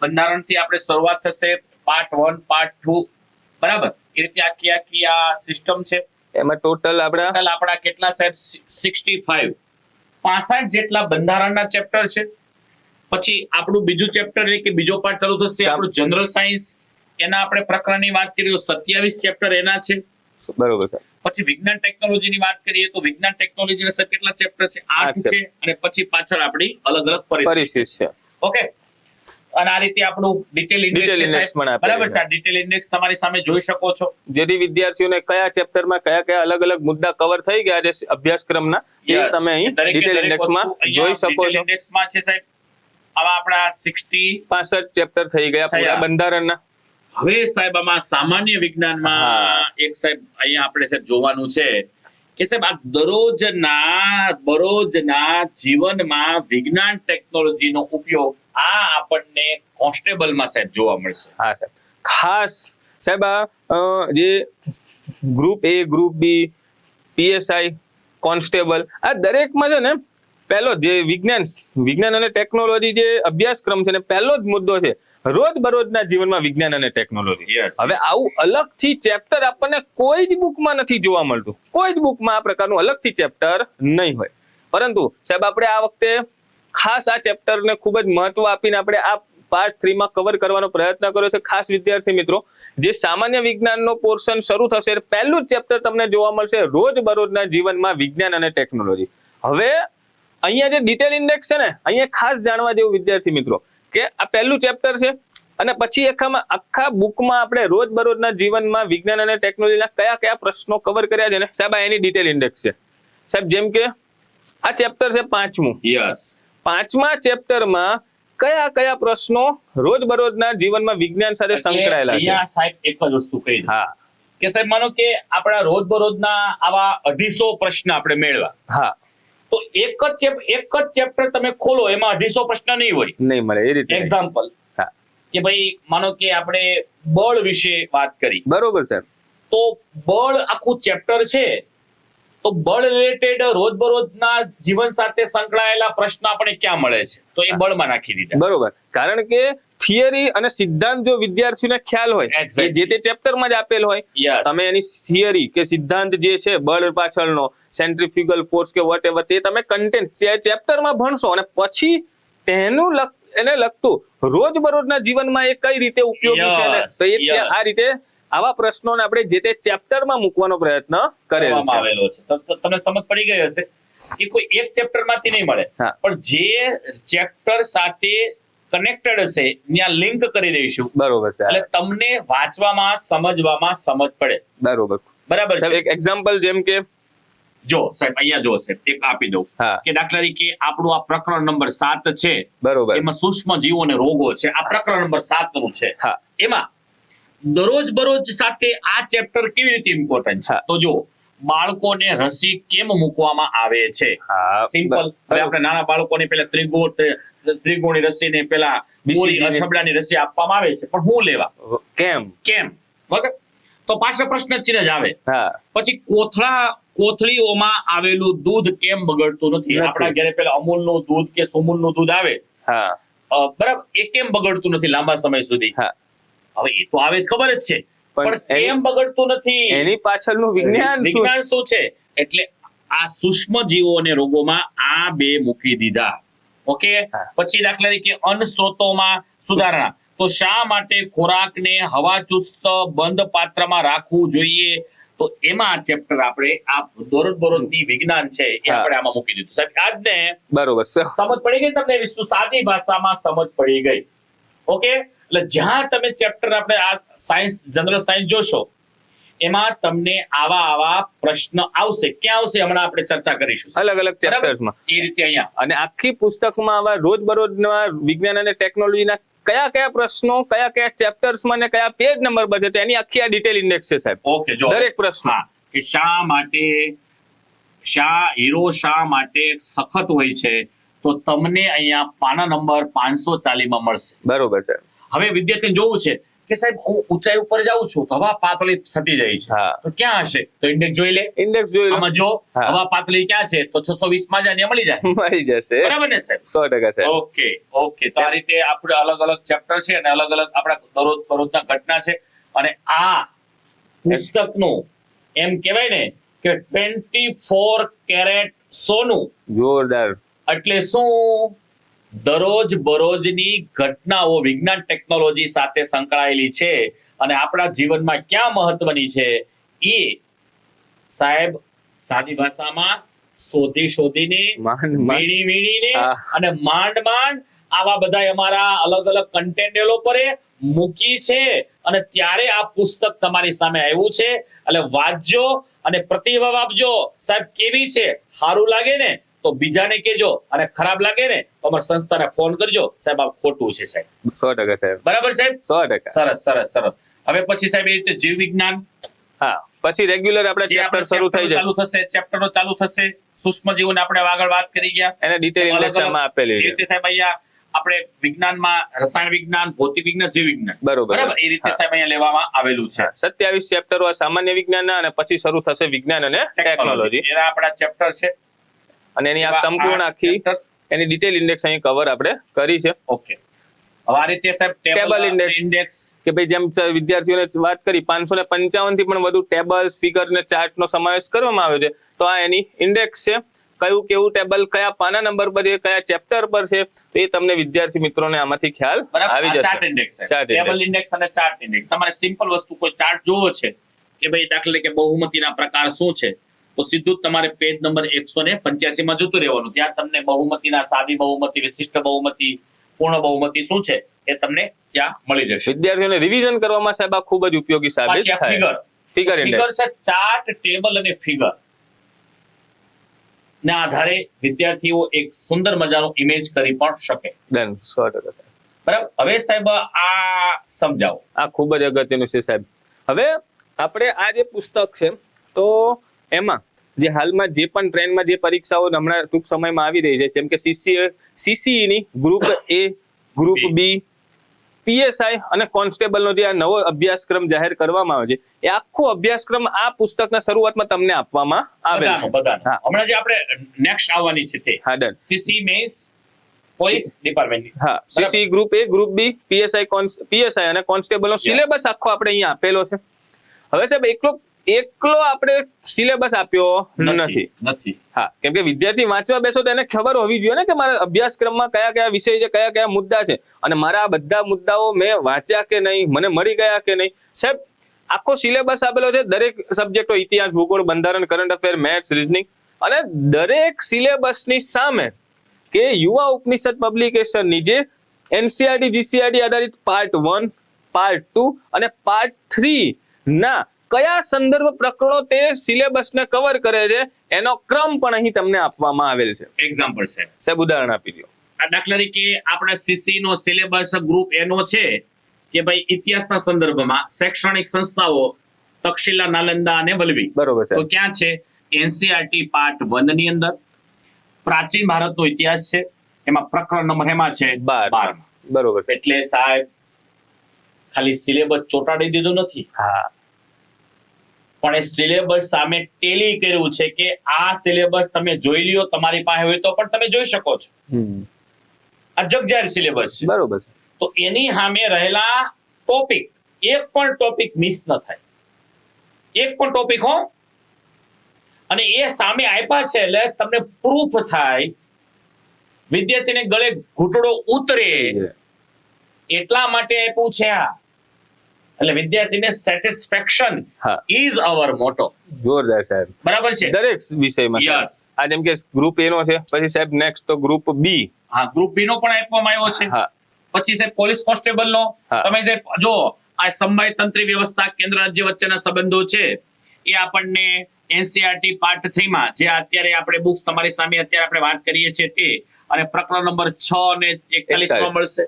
બંધારણથી આપણે શરૂઆત થશે, પાર્ટ 1 પાર્ટ 2, બરાબર? એ રીતે આખી આ સિસ્ટમ છે. એમાં ટોટલ આપણા કેટલા સાહેબ? 65 જેટલા બંધારણના ચેપ્ટર છે. પછી આપણું બીજું ચેપ્ટર એટલે કે બીજો પાર્ટ ચાલુ થશે આપણું જનરલ સાયન્સ, એના આપણે પ્રકરણની વાત કરીએ તો 27 ચેપ્ટર એના છે. બરોબર સર. પછી વિજ્ઞાન ટેકનોલોજીની વાત કરીએ તો વિજ્ઞાન ટેકનોલોજીના સર કેટલા ચેપ્ટર છે? 8 છે. અને પછી પાછળ આપણી અલગ અલગ પરિસ્થિતિ છે. ઓકે, અને આ રીતે આપણું ડિટેલ ઇન્ડેક્સ બરાબર છે. આ ડિટેલ ઇન્ડેક્સ તમારી સામે જોઈ શકો છો, જેથી વિદ્યાર્થીઓને કયા ચેપ્ટરમાં કયા અલગ અલગ મુદ્દા કવર થઈ ગયા છે અભ્યાસક્રમના, એ તમે અહીં ડિટેલ ઇન્ડેક્સમાં જોઈ શકો છો. ઇન્ડેક્સમાં છે સાહેબ, આવા આપણા 65 ચેપ્ટર થઈ ગયા પૂરા બંધારણના. હવે સાહેબ આમાં સામાન્ય વિજ્ઞાનમાં એક સાહેબ અહીંયા આપણે સાહેબ જોવાનું છે કે સાહેબ આ બરોજના જીવનમાં વિજ્ઞાન ટેકનોલોજીનો ઉપયોગ આ આપણને કોન્સ્ટેબલમાં સાહેબ જોવા મળશે. હા સાહેબ, ખાસ સાહેબ આ જે group A, group B, PSI, constable, આ દરેકમાં છે ને પહેલો જે વિજ્ઞાન અને ટેકનોલોજી જે અભ્યાસક્રમ છે ને પહેલો જ મુદ્દો છે રોજબરોજના જીવનમાં વિજ્ઞાન અને ટેકનોલોજી. હવે આવું અલગથી ચેપ્ટર આપણને કોઈ જ બુકમાં નથી જોવા મળતું. કોઈ જ બુકમાં આ પ્રકારનું અલગથી ચેપ્ટર નહીં હોય. પરંતુ સાહેબ આપણે આ વખતે ખાસ આ ચેપ્ટરને ખૂબ જ મહત્વ આપીને આપણે આ પાર્ટ 3 માં કવર કરવાનો પ્રયત્ન કર્યો છે. ખાસ વિદ્યાર્થી મિત્રો, જે સામાન્ય વિજ્ઞાનનો પોર્શન શરૂ થશે પહેલું જ ચેપ્ટર તમને જોવા મળશે રોજબરોજના જીવનમાં વિજ્ઞાન અને ટેકનોલોજી. હવે અહીંયા જે ડિટેલ ઇન્ડેક્સ છે ને, અહીંયા ખાસ જાણવા જેવું વિદ્યાર્થી મિત્રો કે આ પહેલું ચેપ્ટર છે અને પછી આખા બુકમાં આપણે રોજબરોજના જીવનમાં વિજ્ઞાન અને ટેકનોલોજીના કયા પ્રશ્નો કવર કર્યા છે ને સાહેબ, આ એની ડિટેલ ઇન્ડેક્સ છે સાહેબ. જેમ કે આ ચેપ્ટર છે 5મું. પાંચમા ચેપ્ટરમાં કયા પ્રશ્નો રોજબરોજના જીવનમાં વિજ્ઞાન સાથે સંકળાયેલા છે. સાહેબ એક જ વસ્તુ કહી દઉં કે સાહેબ માનો કે આપણા રોજબરોજના આવા 250 પ્રશ્ન આપણે મેળવા. હા, તો એક જ ચેપ્ટર તમે ખોલો, એમાં 250 પ્રશ્ન નહીં મળે. એ રીતે એક્ઝામ્પલ કે ભાઈ માનો કે આપણે બળ વિશે વાત કરી, બરોબર સર, તો બળ આખું ચેપ્ટર છે, તો બળ રિલેટેડ રોજબરોજના જીવન સાથે સંકળાયેલા પ્રશ્ન આપણે ક્યાં મળે છે? તો એ બળમાં નાખી દીધા. બરોબર, કારણ કે થિયરી અને સિદ્ધાંત જો વિદ્યાર્થીઓને ખ્યાલ હોય જે તે ચેપ્ટરમાં જ આપેલ હોય, તમે એની થિયરી કે સિદ્ધાંત જે છે બળ પાછળનો, સેન્ટ્રીફ્યુગલ ફોર્સ કે વોટએવર, તે તમે કન્ટેન્ટ ચેપ્ટરમાં ભણશો અને પછી તેનું એને લગતું રોજબરોજના જીવનમાં એ કઈ રીતે ઉપયોગી છે ને, તો એ આ રીતે આવા પ્રશ્નોને આપણે જે તે ચેપ્ટરમાં મૂકવાનો પ્રયત્ન કરેલો છે. તમને સમજ પડી ગઈ હશે કે કોઈ એક ચેપ્ટરમાંથી નહીં મળે, પણ જે ચેપ્ટર સાથે કનેક્ટેડ હશે ત્યાં લિંક કરી દઈશું. બરોબર છે, એટલે તમને વાંચવામાં સમજવામાં સમજ પડે. બરાબર છે. એક એક્ઝામ્પલ જેમ કે જો સાહેબ અહીંયા જો સાહેબ એક આપી દઉં કે દાખલા તરીકે આપણું આ પ્રકરણ નંબર 7 છે, બરોબર, એમાં સૂક્ષ્મ જીવો અને રોગો છે. આ પ્રકરણ નંબર 7 નું છે. એમાં બરોજ સાથે આ ચેપ્ટર કેવી રીતે ઇમ્પોર્ટન્ટ છે? તો જો બાળકોને રસી કેમ મૂકવામાં આવે છે? સિમ્પલ. હવે આપણે નાના બાળકોને પેલા ત્રિગુણી રસી ને પેલા અછબડાની રસી આપવામાં આવે છે, પણ હું લેવા કેમ વગર? તો પાછળ પ્રશ્ન ચિહ્ન જ આવે. પછી કોથળીઓમાં આવેલું દૂધ કેમ બગડતું નથી? આપણા ઘરે પેલા અમૂલનું દૂધ કે સુમૂલનું દૂધ આવે, બરાબર, એ કેમ બગડતું નથી લાંબા સમય સુધી? હવે એ તો આવે ખબર જ છે, પણ કેમ બગડતું નથી? એની પાછળનું વિજ્ઞાન શું છે? એટલે આ સૂક્ષ્મ જીવો અને રોગોમાં આ બે મૂકી દીધા. ઓકે. પછી દાખલા તરીકે અન્ન સ્ત્રોતોમાં સુધારણા, તો શા માટે ખોરાકને હવાચુસ્ત બંધ પાત્રમાં રાખવું જોઈએ? તો એમાં ચેપ્ટર આપણે આ દરરોજની વિજ્ઞાન છે એ આપણે આમાં મૂકી દીધું. સાહેબ આજને બરોબર સમજ પડી ગઈ તમને? વિશ્વ સાદી ભાષામાં સમજ પડી ગઈ. ઓકે. એટલે જ્યાં તમે ચેપ્ટર આપણે આ સાયન્સ, જનરલ સાયન્સ જોશો, એમાં તમને આવા પ્રશ્ન આવશે. ક્યાં આવશે હમણાં આપણે ચર્ચા કરીશું. અલગ અલગ ચેપ્ટર્સમાં એ રીતે અહીંયા અને આખી પુસ્તકમાં આવા રોજબરોજના વિજ્ઞાન અને ટેકનોલોજીના કયા પ્રશ્નો કયા ચેપ્ટર્સમાં ને કયા પેજ નંબર પર છે તેની આખી આ ડિટેલ ઇન્ડેક્સ છે સાહેબ. ઓકે, જો દરેક પ્રશ્ન કે હીરો શા માટે સખત હોય છે, તો તમને અહીંયા પાના નંબર 540 માં મળશે. બરોબર છે. હવે વિદ્યાર્થીને જોવું છે કે સાહેબ હું ઊંચાઈ ઉપર જાઉં છું તો હવા પાતળી થતી જાય છે, તો ક્યાં હશે? તો ઇન્ડેક્સ જોઈ લે. આમાં જો હવા પાતળી ક્યાં છે તો 620 માં જાય મળી જાય. મળી જશે. બરાબર ને સાહેબ? 100% સાહેબ. ઓકે તો આ રીતે આપણે અલગ અલગ ચેપ્ટર છે અને અલગ અલગ આપણા દરરોજના ઘટના છે. અને આ પુસ્તકનું એમ કહેવાય ને કે 24 કેરેટ સોનું. જોરદાર. એટલે શું? દરરોજ બરોજની ઘટનાઓ વિજ્ઞાન ટેકનોલોજી સાથે સંકળાયેલી છે અને આપણા જીવનમાં ક્યાં મહત્વની છે એ સાહેબ સાદી ભાષામાં શોધીને વીણીને અને માંડ આવા બધા અમારા અલગ અલગ કન્ટેન્ટ પર મૂકી છે અને ત્યારે આ પુસ્તક તમારી સામે આવ્યું છે. એટલે વાંચજો અને પ્રતિભાવ આપજો. સાહેબ કેવી છે? સારું લાગે ને તો બીજાને કહેજો અને ખરાબ લાગે ને તો અમારી સંસ્થાને ફોન કરજો. સાહેબ આ ખોટું છે સાહેબ. 100% સાહેબ. બરાબર સાહેબ? 100%. સરસ. હવે પછી સાહેબ એ રીતે જીવ વિજ્ઞાન, પછી રેગ્યુલર આપણે ચેપ્ટર શરૂ થઈ જશે. ચેપ્ટરો ચાલુ થશે. સૂક્ષ્મ જીવોને આપણે આગળ વાત કરી ગયા, એને ડિટેલ ઇન્ડેક્સમાં આપેલી છે. એ રીતે સાહેબ અહીંયા આપણે વિજ્ઞાનમાં રસાયણ વિજ્ઞાન, ભૌતિક વિજ્ઞાન, જીવ વિજ્ઞાન, બરાબર એ રીતે સાહેબ અહીંયા લેવામાં આવેલું છે. 27 ચેપ્ટરો સામાન્ય વિજ્ઞાનના અને પછી શરૂ થશે વિજ્ઞાન અને ટેકનોલોજી. એના આપણા ચેપ્ટર છે અને એની આ સંપૂર્ણ આખી એની ડિટેલ ઇન્ડેક્સ અહીં કવર આપણે કરી છે. ઓકે, હવે આ રીતે સાહેબ ટેબલ ઇન્ડેક્સ કે ભાઈ જેમ વિદ્યાર્થીઓને વાત કરી 555 થી પણ વધુ ટેબલ્સ, ફિગર ને ચાર્ટ નો સમાવેશ કરવામાં આવ્યો છે. તો આ એની ઇન્ડેક્સ છે. કેવું ટેબલ કયા પાના નંબર પર છે, કયા ચેપ્ટર પર છે, તો એ તમને વિદ્યાર્થી મિત્રોને આમાંથી ખ્યાલ આવી જશે. ચાર્ટ ઇન્ડેક્સ છે. ટેબલ ઇન્ડેક્સ અને ચાર્ટ ઇન્ડેક્સ. તમારે સિમ્પલ વસ્તુ કોઈ ચાર્ટ જોવો છે કે ભાઈ દાખલા કે બહુમતીના પ્રકાર શું છે, તો સીધું તમારે પેજ નંબર 185 માં જતું રહેવાનું. ત્યાં તમને બહુમતીના સાદી બહુમતી, વિશિષ્ટ બહુમતી, પૂર્ણ બહુમતી શું છે એ તમને ત્યાં મળી જશે. વિદ્યાર્થીઓને રિવિઝન કરવામાં સાહેબ આ ખૂબ જ ઉપયોગી સાબિત થાય. ફિગર છે. ચાર્ટ, ટેબલ અને ફિગર ના આધારે વિદ્યાર્થીઓ એક સુંદર મજાનું ઇમેજ કરી પણ શકે. ડન. 100%. બરાબર. હવે સાહેબ આ સમજાવો. આ ખૂબ જ અગત્યનું છે સાહેબ. હવે આપણે આ જે પુસ્તક છે તો એમાં જે હાલમાં જે પણ ટ્રેન્ડમાં જે પરીક્ષાઓ હમણાં ટૂંક સમયમાં આવી રહી છે, જેમ કે CCE ની group A, group B, PSI અને કોન્સ્ટેબલનો જે આ નવો અભ્યાસક્રમ જાહેર કરવામાં આવે છે, એ આખો અભ્યાસક્રમ આ પુસ્તકના શરૂઆતમાં તમને આપવામાં આવે છે. હમણાં જે આપણે નેક્સ્ટ આવવાની છે તે CCE mains police department. CCE group A, group B, PSI અને કોન્સ્ટેબલનો સિલેબસ આખો આપણે અહીંયા આપેલો છે. હવે સાહેબ એકલો આપણે સિલેબસ આપ્યો નથી. કેમ કે વિદ્યાર્થી વાંચવા બેસો તો એને ખબર હોવી જોઈએ ને કે મારા અભ્યાસક્રમમાં કયા વિષય છે, કયા મુદ્દા છે અને મારા આ બધા મુદ્દાઓ મેં વાંચ્યા કે નહીં, મને મળી ગયા કે નહીં. સાહેબ આખો સિલેબસ આપેલો છે. દરેક સબ્જેક્ટો ઇતિહાસ, ભૂગોળ, બંધારણ, કરંટ અફેર, મેથ્સ, રીઝનિંગ અને દરેક સિલેબસની સામે કે યુવા ઉપનિષદ પબ્લિકેશનની જે NCERT, GCERT આધારિત પાર્ટ 1, પાર્ટ 2 અને પાર્ટ 3 ના કયા સંદર્ભ પ્રકરણો તે સિલેબસને કવર કરે છે એનો ક્રમ પણ અહીં તમને આપવામાં આવેલ છે. એક્ઝામ્પલ છે સાહેબ, ઉદાહરણ આપી દો. આ દાખલા તરીકે આપણા CCE નો સિલેબસ ગ્રુપ A નો છે કે ભાઈ ઇતિહાસના સંદર્ભમાં શૈક્ષણિક સંસ્થાઓ તક્ષશિલા, નાલંદા અને વલ્લભી. બરોબર છે. તો ક્યાં છે? NCERT પાર્ટ 1 ની અંદર પ્રાચીન ભારતનો ઇતિહાસ છે. એમાં પ્રકરણ નંબર એમાં છે 12. બરોબર છે. એટલે સાહેબ ખાલી સિલેબસ ચોટાડી દીધું નથી, પણ એ સિલેબસ સામે ટેલી કર્યું છે કે આ સિલેબસ તમે જોઈ લ્યો, તમારી પાસે હોય તો પણ તમે જોઈ શકો છો. આ જગજાહેર સિલેબસ છે. બરોબર છે. તો એની સામે રહેલા ટોપિક, એક પણ ટોપિક મિસ ન થાય, એક પણ ટોપિક હો. અને એ સામે આપ્યા છે એટલે તમને પ્રૂફ થાય, વિદ્યાર્થીને ગળે ઘૂંટડો ઉતરે એટલા માટે આપ્યું છે આ. એટલે વિદ્યાર્થીને સેટિસ્ફેક્શન ઇઝ અવર મોટો. જોરદાર સાહેબ. બરાબર છે. દરેક વિષયમાં. યસ. આ જેમ કે ગ્રુપ A નો છે, પછી સાહેબ નેક્સ્ટ તો ગ્રુપ B. ગ્રુપ B નો પણ આપવામાં આવ્યો છે. પછી સાહેબ પોલીસ કોન્સ્ટેબલ નો તમે સાહેબ જો આ સમવાય તંત્રી વ્યવસ્થા કેન્દ્ર રાજ્ય વચ્ચેના સંબંધો છે એ આપણને એનસીઆરટી પાર્ટ 3 માં જે અત્યારે આપણે બુક્સ તમારી સામે અત્યારે આપણે વાત કરીએ છીએ તે અને પ્રકરણ નંબર 6 અને 41 માં મળશે.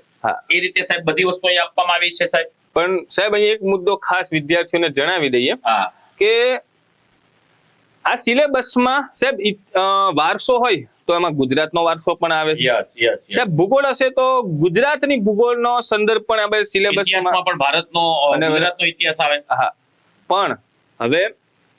એ રીતે સાહેબ બધી વસ્તુ અહીં આપવામાં આવી છે સાહેબ. પણ સાહેબ અહીં એક મુદ્દો ખાસ વિદ્યાર્થીઓને જણાવી દઈએ કે આ સિલેબસમાં સાહેબ વારસો હોય તો એમાં ગુજરાતનો વારસો પણ આવે છે. સાહેબ ભૂગોળ હશે તો ગુજરાતની ભૂગોળનો સંદર્ભ પણ આપણે સિલેબસમાં પણ ભારતનો ગુજરાતનો ઇતિહાસ આવે. હા, પણ હવે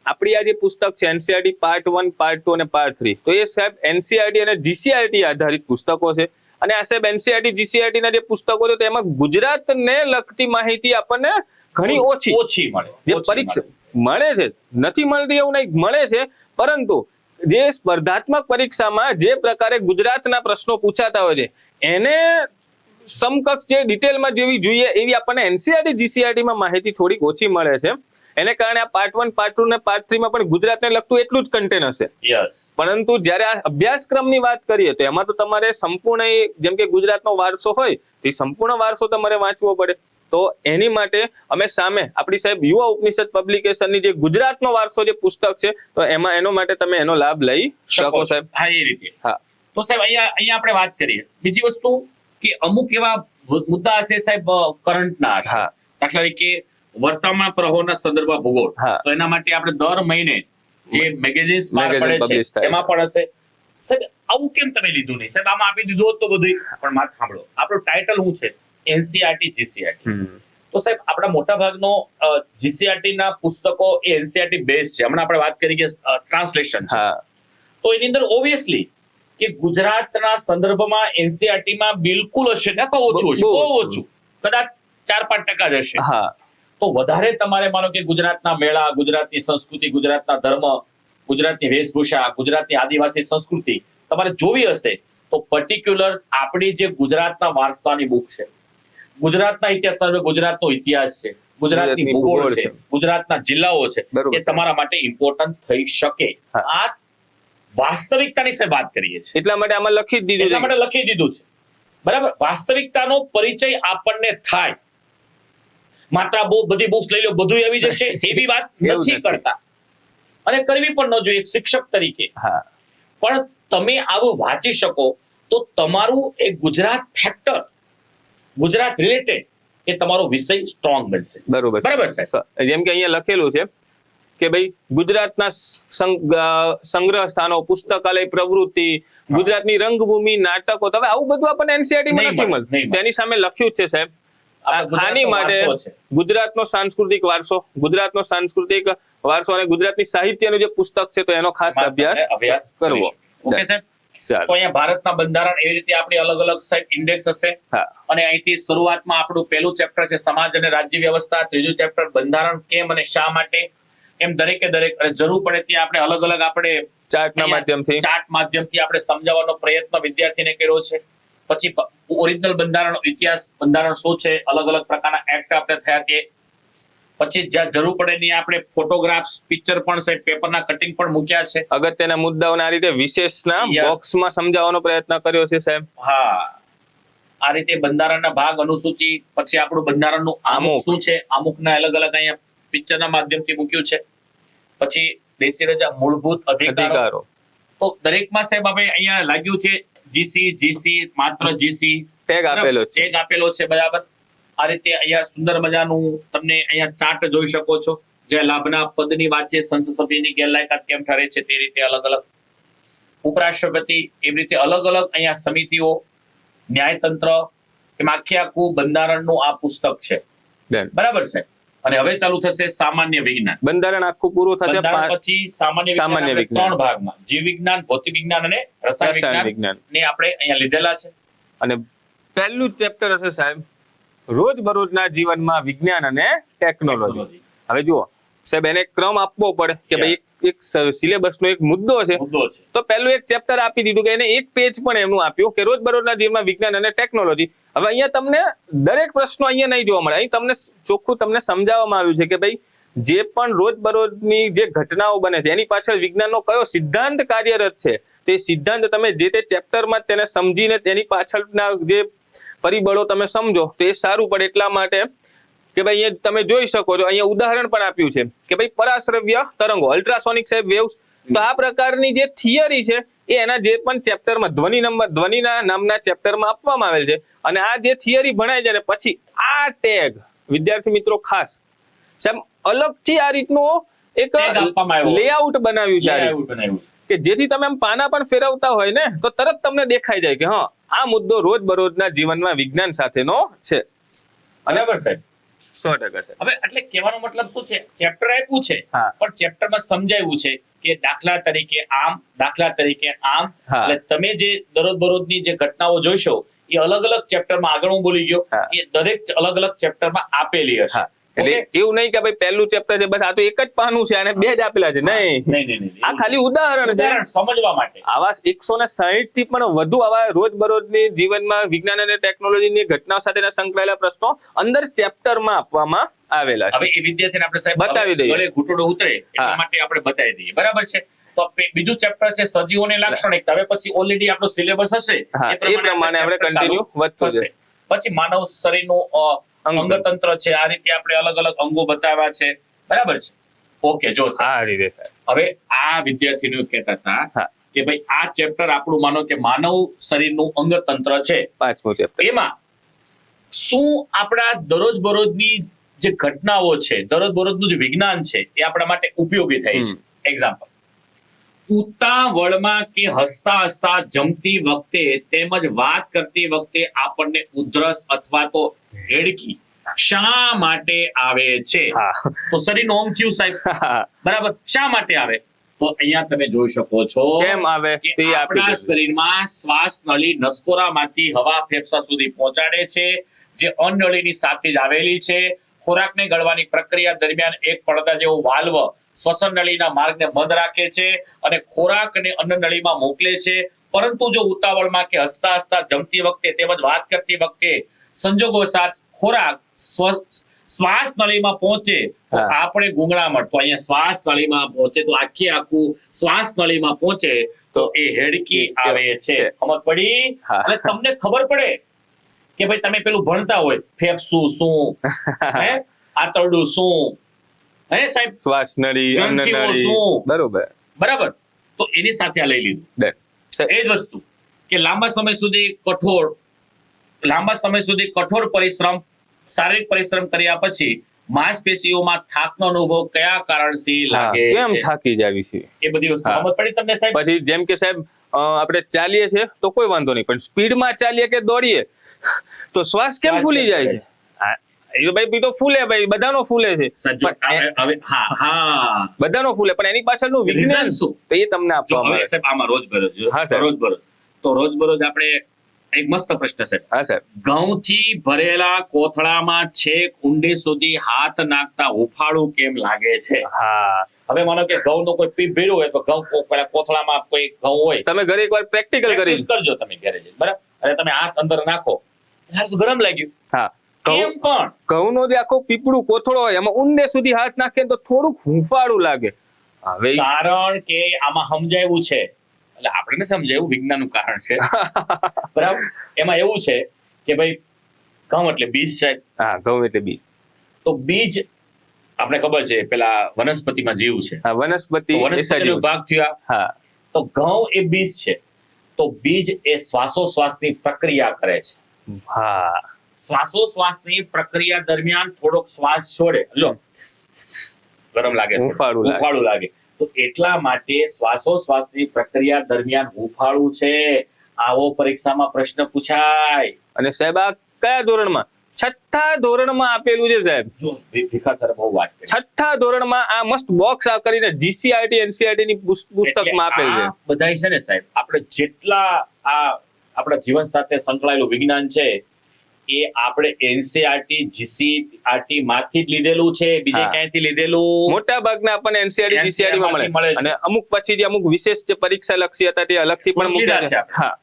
આપણી આ જે પુસ્તક છે એનસીઆરટી પાર્ટ 1, પાર્ટ 2 અને પાર્ટ 3, તો એ સાહેબ એનસીઆરટી અને જીસીઆરટી આધારિત પુસ્તકો છે. અને આ સાહેબ એનસીઆરટી જીસીઆરટી ના જે પુસ્તકો છે તેમાં ગુજરાતને લગતી માહિતી આપણને ઘણી ઓછી મળે. જે પરીક્ષા મળે છે, નથી મળતી એવું નહીં, મળે છે, પરંતુ જે સ્પર્ધાત્મક પરીક્ષામાં જે પ્રકારે ગુજરાતના પ્રશ્નો પૂછાતા હોય છે એને સમકક્ષ જે ડિટેલમાં જેવી જોઈએ એવી આપણને એનસીઆરટી જીસીઆરટી માં માહિતી થોડીક ઓછી મળે છે. એને કારણે આ પાર્ટ 1, પાર્ટ 2 અને પાર્ટ 3 માં પણ ગુજરાતને લગતું એટલું જ કન્ટેન્ટ હશે. પરંતુ જ્યારે આ અભ્યાસક્રમની વાત કરીએ તો એમાં તો તમારે સંપૂર્ણ જેમ કે ગુજરાતનો વારસો હોય તો એ સંપૂર્ણ વારસો તમારે વાંચવો પડે. તો એની માટે અમે સામે આપણી સાહેબ યુવા ઉપનિષદ પબ્લિકેશનની જે ગુજરાતનો વારસો જે પુસ્તક છે તો એમાં એનો માટે તમે એનો લાભ લઈ શકો સાહેબ. હા, એ રીતે. હા, તો સાહેબ અહીંયા આપણે વાત કરીએ બીજી વસ્તુ કે અમુક એવા મુદ્દા હશે સાહેબ કરંટના હશે. દાખલા તરીકે વર્તમાન પ્રવાહોના સંદર્ભમાં ભૂગોળ, તો એના માટે આપણે દર મહિને જે મેગેઝિન્સ બહાર પડે છે એમાં પણ હશે. સાહેબ આવું કેમ તમે લીધું નહીં? સાહેબ આમાં આપી દીધું હોત તો બધું. પણ મારે સાંભળો, આપણું ટાઇટલ શું છે? NCERT GCRT. તો સાહેબ આપણા મોટા ભાગનો જીસીઆરટી ના પુસ્તકો એ એનસીઆરટી બેઝ છે. હમણાં આપણે વાત કરી કે ટ્રાન્સલેશન છે, તો એની અંદર ઓબ્વિયસલી કે ગુજરાતના સંદર્ભમાં એનસીઆરટી માં બિલકુલ હશે ને ઓછું હશે, બહુ ઓછું, કદાચ 4-5% જ હશે. તો વધારે તમારે માનો કે ગુજરાતના મેળા, ગુજરાતની સંસ્કૃતિ, ગુજરાતના ધર્મ, ગુજરાતની વેશભૂષા, ગુજરાતની આદિવાસી સંસ્કૃતિ તમારે જોવી હશે તો પર્ટિક્યુલર આપણી જે ગુજરાતના વારસાની બુક છે, ગુજરાતના ઇતિહાસ, ગુજરાતનો ઇતિહાસ છે, ગુજરાતની ભૂગોળ છે, ગુજરાતના જિલ્લાઓ છે, એ તમારા માટે ઇમ્પોર્ટન્ટ થઈ શકે. આ વાસ્તવિકતાની સે વાત કરીએ છીએ એટલા માટે આમાં લખી જ દીધું છે. બરાબર, વાસ્તવિકતાનો પરિચય આપણને થાય. માત્ર બહુ બધી બુક્સ લઈ લો બધું આવી જશે એવી વાત નથી કરતા, અને કરવી પણ ન જોઈએ એક શિક્ષક તરીકે. પણ તમે આવું વાંચી શકો તો તમારું એક ગુજરાત ફેક્ટર, ગુજરાત રિલેટેડ એ તમારો વિષય સ્ટ્રોંગ બનશે. બરોબર છે. જેમ કે અહીંયા લખેલું છે કે ભાઈ ગુજરાતના સંગ્રહ સ્થાનો, પુસ્તકાલય પ્રવૃત્તિ, ગુજરાતની રંગભૂમિ, નાટકો, હવે આવું બધું આપણને એનસીઆરટી માં નથી મળતું. તેની સામે લખ્યું જ છે સાહેબ આની માટે ગુજરાતનો સાંસ્કૃતિક વારસો, ગુજરાતનો સાંસ્કૃતિક વારસો અને ગુજરાતની સાહિત્યનું જે પુસ્તક છે તો એનો ખાસ અભ્યાસ કરવો. ઓકે સાહેબ. તો અહીંયા ભારતના બંધારણ એવી રીતે આપણી અલગ અલગ સાહેબ ઇન્ડેક્સ હશે. અને અહીંથી શરૂઆતમાં આપણું પહેલું ચેપ્ટર છે સમાજ અને રાજ્ય વ્યવસ્થા, ત્રીજું ચેપ્ટર બંધારણ કેમ અને શા માટે, એમ દરેકે દરેક અને જરૂર પડે ત્યાં આપણે અલગ અલગ આપણે ચાર્ટ માધ્યમથી આપણે સમજાવવાનો પ્રયત્ન વિદ્યાર્થીને કર્યો છે. પછી ઓરિજિનલ બંધારણ ઇતિહાસ, બંધારણ શું છે, અલગ અલગ પ્રકારના એક્ટ આપણે થયા તે, પછી જ્યાં જરૂર પડે ની આપણે ફોટોગ્રાફ્સ, પિક્ચર પણ છે, પેપરના કટિંગ પણ મૂક્યા છે. અગત્યના મુદ્દાઓને આ રીતે વિશેષના બોક્સમાં સમજાવવાનો પ્રયત્ન કર્યો છે સાહેબ. હા, આ રીતે બંધારણના ભાગ, અનુસૂચિ, પછી આપણું બંધારણનું આમુખ શું છે, આમુખના અલગ અલગ અહીંયા પિક્ચરના માધ્યમથી મૂક્યું છે. પછી દેશી રજા, મૂળભૂત અધિકારો, તો દરેકમાં સાહેબ હવે અહીંયા લાગ્યું છે જીસી માત્ર જીસી ટેગ આપેલો છે. બરાબર, આ રીતે અહીંયા સુંદર મજાનું તમને અહીંયા ચાર્ટ જોઈ શકો છો, જે લાભના પદની વાત છે, સંસદ સભ્યની ગેરલાયકાત કેમ ઠરે છે તે રીતે અલગ અલગ, ઉપરાષ્ટ્રપતિ, એવી રીતે અલગ અલગ અહીંયા સમિતિઓ, ન્યાયતંત્ર, એમ આખું બંધારણનું આ પુસ્તક છે. બરાબર છે. અને હવે ચાલુ થશે સામાન્ય વિજ્ઞાન. બંધારણ આખું પૂરું થશે, પછી સામાન્ય વિજ્ઞાન 3 ભાગમાં જીવ વિજ્ઞાન, ભૌતિક વિજ્ઞાન અને રસાયણ વિજ્ઞાન ને આપણે અહીંયા લીધેલા છે. અને પહેલું ચેપ્ટર હશે સાહેબ રોજબરોજના જીવનમાં વિજ્ઞાન અને ટેકનોલોજી. હવે જુઓ સાહેબ, એને ક્રમ આપવો પડે કે ભાઈ એક સિલેબસનો એક મુદ્દો છે તો પહેલું એક ચેપ્ટર આપી દીધું કે એને એક પેજ પણ એમનું આપ્યું કે રોજબરોજના જીવનમાં વિજ્ઞાન અને ટેકનોલોજી. હવે અહીંયા તમને દરેક પ્રશ્નો અહીંયા નહીં જોવા મળે, અહીં તમને ચોખ્ખું તમને સમજાવવામાં આવ્યું છે કે ભાઈ જે પણ રોજબરોજની જે ઘટનાઓ બને છે એની પાછળ વિજ્ઞાનનો કયો સિદ્ધાંત કાર્યરત છે, તે સિદ્ધાંત તમે જે તે ચેપ્ટરમાં તેને સમજીને તેની પાછળના જે પરિબળો તમે સમજો તો એ સારું પડે. એટલા માટે કે ભાઈ અહીંયા તમે જોઈ શકો છો, અહીંયા ઉદાહરણ પણ આપ્યું છે કે ભાઈ પરાશ્રવ્ય તરંગો, અલ્ટ્રાસોનિક વેવ્સ. તો આ પ્રકારની જે થિયરી છે એ એના જે પણ ચેપ્ટરમાં ધ્વનિના નામના ચેપ્ટરમાં આપવામાં આવેલ છે. અને આ જે થિયરી ભણાય છે ને પછી આ ટેગ વિદ્યાર્થી મિત્રો ખાસ સાહેબ અલગથી આ રીતનું એક લેઆઉટ બનાવ્યું છે આ રીતનું, કે જેથી તમે આમ પાના પણ ફેરવતા હોય ને તો તરત તમને દેખાઈ જાય કે હા આ મુદ્દો રોજબરોજના જીવનમાં વિજ્ઞાન સાથેનો છે. બરાબર સાહેબ, 100% છે. હવે એટલે કહેવાનો મતલબ શું છે, ચેપ્ટર આપ્યું છે હા. પણ ચેપ્ટરમાં સમજાવ્યું છે કે દાખલા તરીકે આમ, દાખલા તરીકે આમ. હા. એટલે તમે જે દરરોજની જે ઘટનાઓ જોશો એ અલગ અલગ ચેપ્ટરમાં, આગળ હું બોલી ગયો, હા. એ દરેક અલગ અલગ ચેપ્ટરમાં આપેલી હશે. હા. એટલે એવું નહીં કે ભાઈ પહેલું ચેપ્ટર છે બસ આ તો એક જ પાનું છે અને 2 જ આપેલા છે, નહીં. નહીં. આ ખાલી ઉદાહરણ છે ઉદાહરણ સમજવા માટે. આવા 160 થી પણ વધુ આવા રોજબરોજની જીવનમાં વિજ્ઞાન અને ટેકનોલોજીની ઘટનાઓ સાથેના સંકળાયેલા પ્રશ્નો અંદર ચેપ્ટરમાં આપવામાં આવેલા છે. હવે એ વિદ્યાર્થીને આપણે સાહેબ બતાવી દઈએ. ગળે ઘૂંટડો ઉતરે એટલા હા. માટે આપણે બતાવી દઈએ. બરાબર છે. તો બીજું ચેપ્ટર છે સજીવોની લાક્ષણિકતા. હવે પછી ઓલરેડી આપણો સિલેબસ હશે હા, એ પ્રમાણે આપણે chapter continue ચાલુ વધતું થશે. પછી માનવ શરીરનું અંગતંત્ર છે, આ રીતે આપણે અલગ અલગ અંગો બતાવ્યા છે. બરાબર છે. ઓકે, જો સાહેબ, આ રીતે હવે આ વિદ્યાર્થીઓ કહેતા હતા હા. કે ભાઈ આ ચેપ્ટર આપણું માનો કે માનવ શરીરનું અંગતંત્ર છે, 5મું ચેપ્ટર. એમાં શું આપણા દરરોજબરોજની જે ઘટનાઓ છે, દરરોજનું જે વિજ્ઞાન છે એ આપણા માટે ઉપયોગી થાય છે. એક્ઝામ્પલ, ઉતાવળમાં કે હસતા હસતા જમતી વખતે તેમજ વાત કરતી વખતે આપણને ઉધરસ અથવા તો હેડકી શા માટે આવે છે? હા. તો શરીરનું અંગ થયું સાહેબ, બરાબર. શા માટે આવે? તો અહીંયા તમે જોઈ શકો છો કેમ આવે કે તે આપી આપણા દીધું. શરીરમાં શ્વાસ નળી નસકોરામાંથી હવા ફેફસા સુધી પહોંચાડે છે, જે અન્નનળીની સાથે જ આવેલી છે. ખોરાકને ગળવાની પ્રક્રિયા દરમિયાન એક પડદા જેવો વાલ્વ શ્વસન નળીના માર્ગને બંધ રાખે છે અને ખોરાકને અન્નનળીમાં મોકલે છે. પરંતુ જો ઉતાવળમાં કે હસતા હસતા જમતી વખતે તેમજ વાત કરતી વખતે સંજોગોવશાત ખોરાક શ્વાસ નળીમાં પહોંચે તો હા. આપણે ગુંગળામણ, તો અહીંયા શ્વાસ નળીમાં પહોંચે તો આખું શ્વાસ નળીમાં પહોંચે તો એ હેડકી આવે છે. સમજ પડી? હા. એટલે તમને ખબર પડે કે ભાઈ તમે પેલું ભણતા હોય ફેફસું શું, હે આંતરડું શું, હે સાહેબ શ્વાસ નળી, અન્ન ગ્રંથિઓ નળી, શું? બરોબર. બરાબર. તો એની સાથે આ લઈ લીધું. Done. એ જ વસ્તુ કે લાંબા સમય સુધી કઠોર પરિશ્રમ, શારીરિક પરિશ્રમ કર્યા પછી માંસપેશીઓમાં થાકનો અનુભવ કયા કારણથી લાગે કેમ છે? થાકી જાવી છે? એ બધી વસ્તુ હા. સમજ પડી તમને સાહેબ? પછી જેમ કે સાહેબ આપણે ચાલીએ છે તો કોઈ વાંધો નહીં, પણ સ્પીડમાં ચાલીએ કે દોડીએ તો શ્વાસ કેમ શ્વાસ ફૂલી કેમ જાય છે? હા, એ ભાઈ બી તો ફૂલે, ભાઈ બધાનો ફૂલે છે, સાચું. હવે હા બધાનો ફૂલે, પણ એની પાછળનું વિજ્ઞાન Reason શું? તો એ તમને જો આપવામાં હવે આવે. સાહેબ આમાં રોજબરોજ હા, સાહેબ. રોજબરોજ આપણે એક મસ્ત પ્રશ્ન સાહેબ, હા સાહેબ. ઘઉંથી ભરેલા કોથળામાં છેક ઊંડે સુધી હાથ નાખતા હુફાળું કેમ લાગે છે? હા, હવે માનો કે ઘઉંનો કોઈ પીપ ભર્યું હોય તો ઘઉં પેલા કોથળામાં કોઈ ઘઉં હોય, તમે ઘરે એકવાર પ્રેક્ટિકલ કરી. practice કરજો તમે ઘરે જઈને, બરાબર. અને તમે હાથ અંદર નાખો, હાથ ગરમ લાગ્યું, હા, કેમ પણ? ઘઉંનો જે આખો પીપળું કોથળો હોય એમાં ઊંડે સુધી હાથ નાખે તો થોડુંક હુંફાળું લાગે. હવે કારણ કે આમાં સમજાયું છે, એટલે આપણે નથી સમજાયું, વિજ્ઞાનનું કારણ છે. બરાબર. એમાં એવું છે કે ભાઈ ઘઉં એટલે બીજ છે, હા, ઘઉં એટલે બી. તો બીજ આપણે ખબર છે પેલા વનસ્પતિમાં જીવ છે, હા, વનસ્પતિ તો વનસ્પતિનો ભાગ થયા. હા, તો ઘઉં એ બીજ છે, તો બીજ એ શ્વાસોશ્વાસની પ્રક્રિયા કરે છે. હા, શ્વાસોશ્વાસની પ્રક્રિયા દરમિયાન થોડોક શ્વાસ છોડે, જો ગરમ લાગે, હુંફાળું લાગે, તો એટલા માટે શ્વાસોશ્વાસની પ્રક્રિયા દરમિયાન હુંફાળું છે. આવો પરીક્ષામાં પ્રશ્ન પૂછાય. અને સાહેબ આ કયા ધોરણમાં? 6થા ધોરણમાં આપેલું છે સાહેબ. જો ભીખા સર બહુ વાત કરી. 6થા ધોરણમાં આ મસ્ત બોક્સ આ કરીને જીસીઆરટી એનસીઆરટી ની પુસ્તકમાં આપેલ છે. આ બધાય છે ને સાહેબ, આપણે જેટલા આ આપણા જીવન સાથે સંકળાયેલું વિજ્ઞાન છે એ આપણે એનસીઆરટી જીસીઆરટી માંથી જ લીધેલું છે, બીજે હા. ક્યાંયથી લીધેલું? મોટા ભાગના આપણને એનસીઆરટી જીસીઆરટી માં મળે મળે છે. અને અમુક પછી જે અમુક વિશેષ જે પરીક્ષા લક્ષી હતા તે અલગથી પણ લીધા મૂક્યા છે છે. આપણે. હા,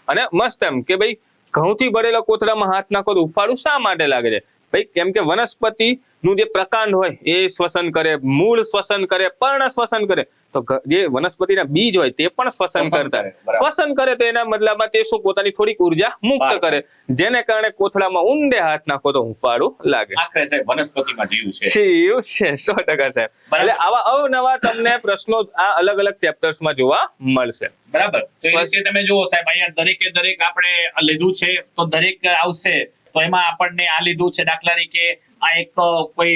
અને મસ્ત એમ કે ભાઈ ઘઉંથી ભરેલા કોથળામાં હાથ નાખો તો ઉફાળું શા માટે લાગે છે? ભાઈ કેમ કે વનસ્પતિ નું જે પ્રકાંડ હોય એ શ્વસન કરે, મૂળ શ્વસન કરે, પર્ણ શ્વસન કરે, તો જે વનસ્પતિના બીજ હોય તે પણ શ્વસન કરતા. શ્વસન કરે તો એના મતલબમાં તે શું પોતાની થોડીક ઉર્જા મુક્ત કરે, જેને કારણે કોથળામાં ઊંડે હાથ નાખો તો હુંફાળું લાગે. આખરે સાહેબ વનસ્પતિમાં જીવ છે. જીવ છે 100% સાહેબ. એટલે આવા અવનવા તમને પ્રશ્નો આ અલગ અલગ ચેપ્ટર્સમાં જોવા મળશે. બરાબર. તો એ રીતે તમે જુઓ સાહેબ, અહીંયા દરેક આપણે લીધું છે તો દરેક આવશે. તો એમાં આપણને આ લીધું છે, દાખલા તરીકે આ એક કોઈ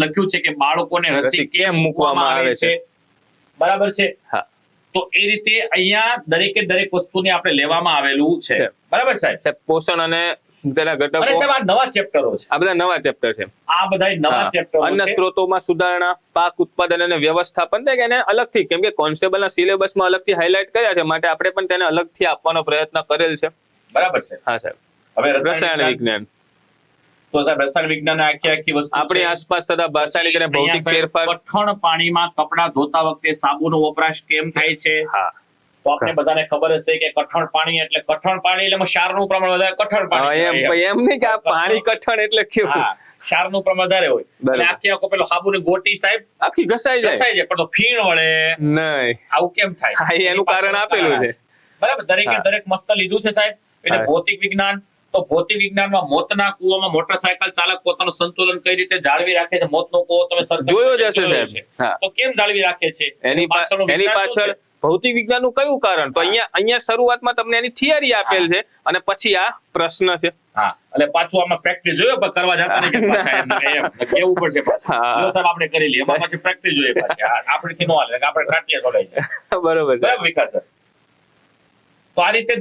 લખ્યું છે કે બાળકોને રસી કેમ મૂકવામાં આવે છે. બરાબર છે. હા. તો એ રીતે અહીંયા દરેક વસ્તુને આપણે લેવામાં આવેલું છે. બરાબર સાહેબ. પોષણ અને તેના ઘટકો. અને સાહેબ આ નવા ચેપ્ટરો છે. આ બધા નવા ચેપ્ટર છે. આ બધા નવા ચેપ્ટરો અન્ન સ્ત્રોતોમાં સુધારણા, પાક ઉત્પાદન અને વ્યવસ્થાપન, એને અલગથી, કેમ કે કોન્સ્ટેબલના સિલેબસમાં અલગથી હાઇલાઇટ કર્યા છે, માટે આપણે પણ તેને અલગથી આપવાનો પ્રયત્ન કરેલ છે. બરાબર છે. હા સાહેબ. હવે રસાયણ વિજ્ઞાન. તો સાહેબ રસાયણ વિજ્ઞાન આખી વસ્તુ આપણી આસપાસ થતા રાસાયણિક અને ભૌતિક ફેરફાર. કઠણ પાણીમાં કપડાં ધોતા વખતે સાબુનો વપરાશ કેમ થાય છે? હા. તો આપણે બધાને ખબર હશે કે કઠણ પાણી એટલે ક્ષારનું પ્રમાણ વધારે. કઠણ પાણી એમ નહીં કે આ પાણી કઠણ એટલે કેવું, ક્ષારનું પ્રમાણ વધારે હોય. અને આખો પેલો સાબુની ગોટી સાહેબ આખી ઘસાઈ જાય પણ તો ફીણ વળે નહીં. આવું કેમ થાય? એનું કારણ આપેલું છે. બરાબર. દરેક મસ્ત લીધું છે સાહેબ. એટલે ભૌતિક વિજ્ઞાન, તો ભૌતિક વિજ્ઞાનમાં મોતના કૂવામાં મોટરસાયકલ ચાલક પોતાનું સંતુલન કઈ રીતે જાળવી રાખે છે. મોતનો કૂવો તમે જોયો જ હશે સાહેબ. તો કેમ જાળવી રાખે છે? એની પાછળ ભૌતિક વિજ્ઞાનનું કયું કારણ? તો અહીંયા શરૂઆતમાં તમને એની થિયરી આપેલ છે અને પછી આ પ્રશ્ન છે. હા. એટલે પાછું આમાં પ્રેક્ટિસ જોયો પણ કરવા જતા નહીં. કેવું પડશે પાછું સાહેબ આપણે કરી લઈએ. એમાં પછી પ્રેક્ટિસ જોઈએ પાછી. આપણેથી નો હાલે, આપણે પ્રેક્ટિસ છોડાય. બરોબર છે વિકાસ. તો આ રીતે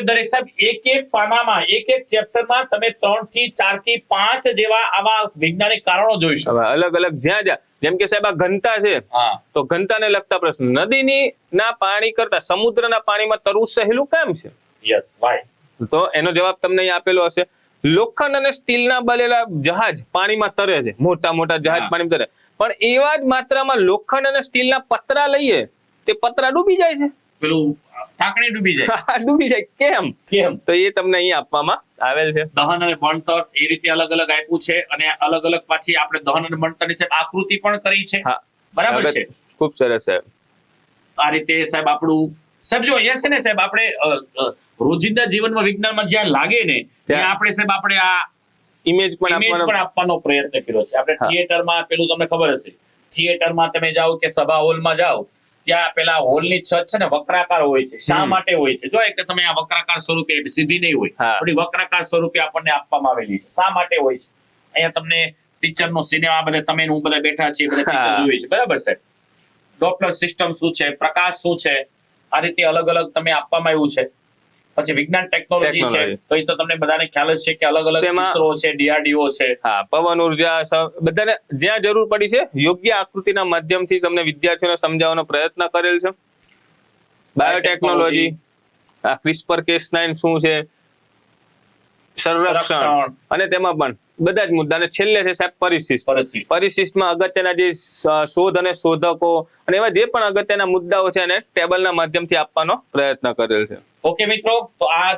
દરેક સાહેબ એક પાનામાં એક ચેપ્ટરમાં તમે 3 થી 4 થી 5 જેવા આવા વૈજ્ઞાનિક કારણો જોઈશું. અલગ જ્યાં જેમ કે સાહેબ આ ઘનતા છે, તો ઘનતાને લગતા પ્રશ્ન. નદીની ના પાણી કરતા સમુદ્રના પાણીમાં તરવું સહેલું કેમ છે? Yes, why. તો એનો જવાબ તમને અહીં આપેલો હશે. લોખંડ અને સ્ટીલના બનેલા જહાજ પાણીમાં તરે છે, મોટા જહાજ પાણીમાં તરે, પણ એવા જ માત્રામાં લોખંડ અને સ્ટીલના પતરા લઈએ, તે પતરા ડૂબી જાય છે. પેલું ઢાંકણી ડૂબી જાય. કેમ? તો એ તમને અહીં આપવામાં આવેલ છે. દહન અને બણતર એ રીતે અલગ આપ્યું છે, અને અલગ પાછી આપણે દહન અને બણતરની સાહેબ આકૃતિ પણ કરી છે. બરાબર છે. ખૂબ સરસ સાહેબ. આ રીતે સાહેબ આપણું સાહેબ જો અહીંયા છે ને સાહેબ, આપણે રોજિંદા જીવનમાં વિજ્ઞાનમાં જ્યાં લાગે ને ત્યાં આપણે આ ઇમેજ પણ આપવાનો પ્રયત્ન કર્યો છે. આપણે થિયેટરમાં પેલું તમને ખબર હશે, થિયેટરમાં તમે જાઓ કે સભા હોલમાં જાઓ, ત્યાં પેલા હોલની છત છે ને વક્રાકાર હોય છે. શા માટે હોય છે? જો કે તમે આ વક્રાકાર સ્વરૂપે, સીધી નહીં હોય, થોડી વક્રાકાર સ્વરૂપે આપણને આપવામાં આવેલી છે. શા માટે હોય છે? અહીંયા તમને પિક્ચર નો સિનેમા બધા તમે હું બધા બેઠા છીએ, બધા પિક્ચર જોઈએ છે. બરાબર છે. ડોપલર સિસ્ટમ શું છે, પ્રકાશ શું છે, આ રીતે અલગ તમે આપવામાં આવ્યું છે. પછી વિજ્ઞાન ટેકનોલોજી છે, તો એ તો તમને બધાને ખ્યાલ જ છે કે અલગ ઇસરો છે, ડીઆરડીઓ છે. પવન ઉર્જા, બધાને જ્યાં જરૂર પડી છે યોગ્ય આકૃતિના માધ્યમથી તમને વિદ્યાર્થીઓને સમજાવવાનો પ્રયત્ન કરેલ છે. બાયોટેકનોલોજી, ક્રિસ્પર Cas9 શું છે, સંરક્ષણ, અને તેમાં પણ બધા જ મુદ્દાને છેલ્લે છે સાહેબ પરિશિષ્ટમાં અગત્યના જે શોધ અને શોધકો અને એવા જે પણ અગત્યના મુદ્દાઓ છે એને ટેબલના માધ્યમથી આપવાનો પ્રયત્ન કરેલ છે. ઓકે મિત્રો, તો આ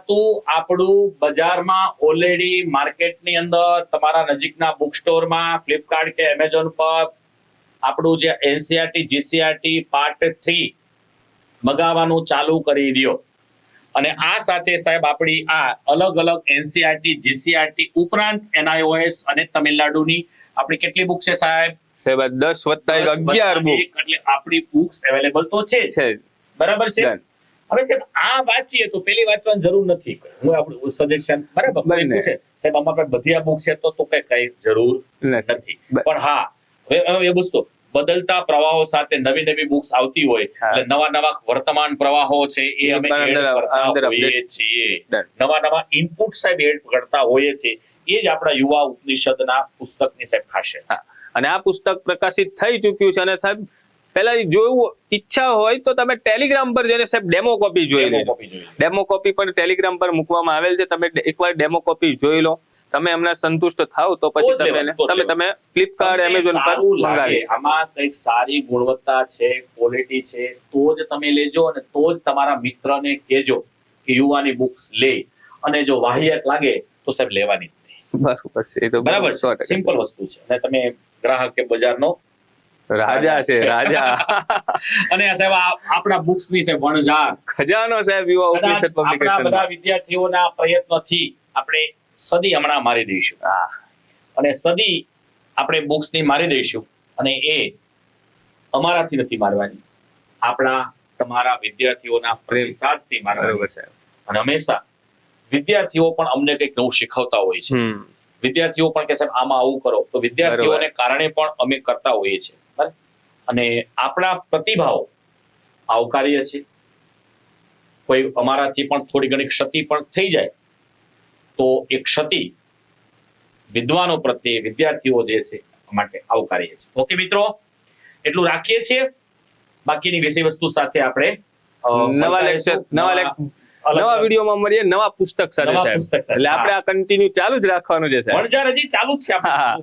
આપણું બજારમાં ઓલરેડી માર્કેટની અંદર તમારા નજીકના બુક સ્ટોરમાં, ફ્લિપકાર્ટ કે એમેઝોન પર આપણું જે એનસીઆરટી જીસીઆરટી પાર્ટ 3 મગાવવાનું ચાલુ કરી દો. અને આ સાથે સાહેબ આપણી આ અલગ એનસીઆરટી જીસીઆરટી ઉપરાંત એનઆઈઓએસ અને તમિલનાડુની આપણી કેટલી બુક છે સાહેબ? 10 + 1 11 બુક. એટલે આપણી બુક્સ અવેલેબલ તો છે. બરાબર છે. હવે સાહેબ આ વાંચીએ તો પેલી વાંચવાની જરૂર નથી. હું આપણું સજેશન બરાબર છે સાહેબ, અમારા બધી આ બુક છે તો કઈ જરૂર નથી. પણ હા, હવે એ વસ્તુ બદલતા પ્રવાહો સાથે નવી બુક્સ આવતી હોય એટલે નવા વર્તમાન પ્રવાહો છે એ અમે કરતા હોઈએ છીએ. નવા ઇનપુટ સાહેબ એડ કરતા હોઈએ છીએ. એ જ આપણા યુવા ઉપનિષદના પુસ્તકની સાહેબ ખાસિયત. અને આ પુસ્તક પ્રકાશિત થઈ ચૂક્યું છે. અને સાહેબ પહેલા જોવું ઈચ્છા હોય તો તમે ટેલિગ્રામ પર જઈને સાહેબ ડેમો કોપી જોઈ લો. ડેમો કોપી પણ ટેલિગ્રામ પર મૂકવામાં આવેલ છે. તમે એકવાર ડેમો કોપી જોઈ લો, તમે એમના સંતુષ્ટ થાવ તો પછી તમે ફ્લિપકાર્ટ, એમેઝોન પર મંગાવી. આમાં કંઈક સારી ગુણવત્તા છે, ક્વોલિટી છે, તો જ તમે લેજો અને તો જ તમારા મિત્રને કહેજો કે યુવાની બુક્સ લે. અને જો વાહિયાત લાગે તો સાહેબ લેવાની. બરોબર છે, એ તો બરાબર 100% સિમ્પલ વસ્તુ છે. અને તમે ગ્રાહક કે બજારનો રાજા છે, રાજા. અને સાહેબ આપણા બુક્સ ની છે વણઝાર ખજાનો સાહેબ યુવા કદાચ ઉપનિષદ આપણા પબ્લિકેશન. બધા વિદ્યાર્થીઓના પ્રયત્નોથી આપણે સદી હમણાં મારી દઈશું, અને સદી આપણે બુક્સ ની મારી દઈશું, અને એ અમારાથી નથી મારવાની, આપણા તમારા વિદ્યાર્થીઓના પ્રતિસાદથી મારવાની. બરોબર છે. અને હંમેશા વિદ્યાર્થીઓ પણ અમને કંઈક નવું શીખવતા હોય છે. વિદ્યાર્થીઓ પણ કે સાહેબ આમાં આવું કરો, તો વિદ્યાર્થીઓને કારણે પણ અમે કરતા હોઈએ છીએ. બરાબર? અને આપણા પ્રતિભાવ આવકાર્ય છે. કોઈ અમારાથી પણ થોડી ઘણી ક્ષતિ પણ થઈ જાય તો એ ક્ષતિ વિદ્વાનો પ્રત્યે વિદ્યાર્થીઓ જે છે માટે આવકાર્ય છે. ઓકે મિત્રો, એટલું રાખીએ છીએ. બાકીની વિષય વસ્તુ સાથે આપણે નવા લેક્ચર, નવા વિડીયોમાં મળીએ, નવા પુસ્તક સાથે સાહેબ. એટલે આપણે આ કન્ટિન્યુ ચાલુ જ રાખવાનું છે સાહેબ. વણઝાર હજી ચાલુ જ છે.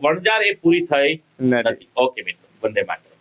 વણઝાર એ પૂરી થઈ નથી. ઓકે મિત્રો, વંદે માતરમ.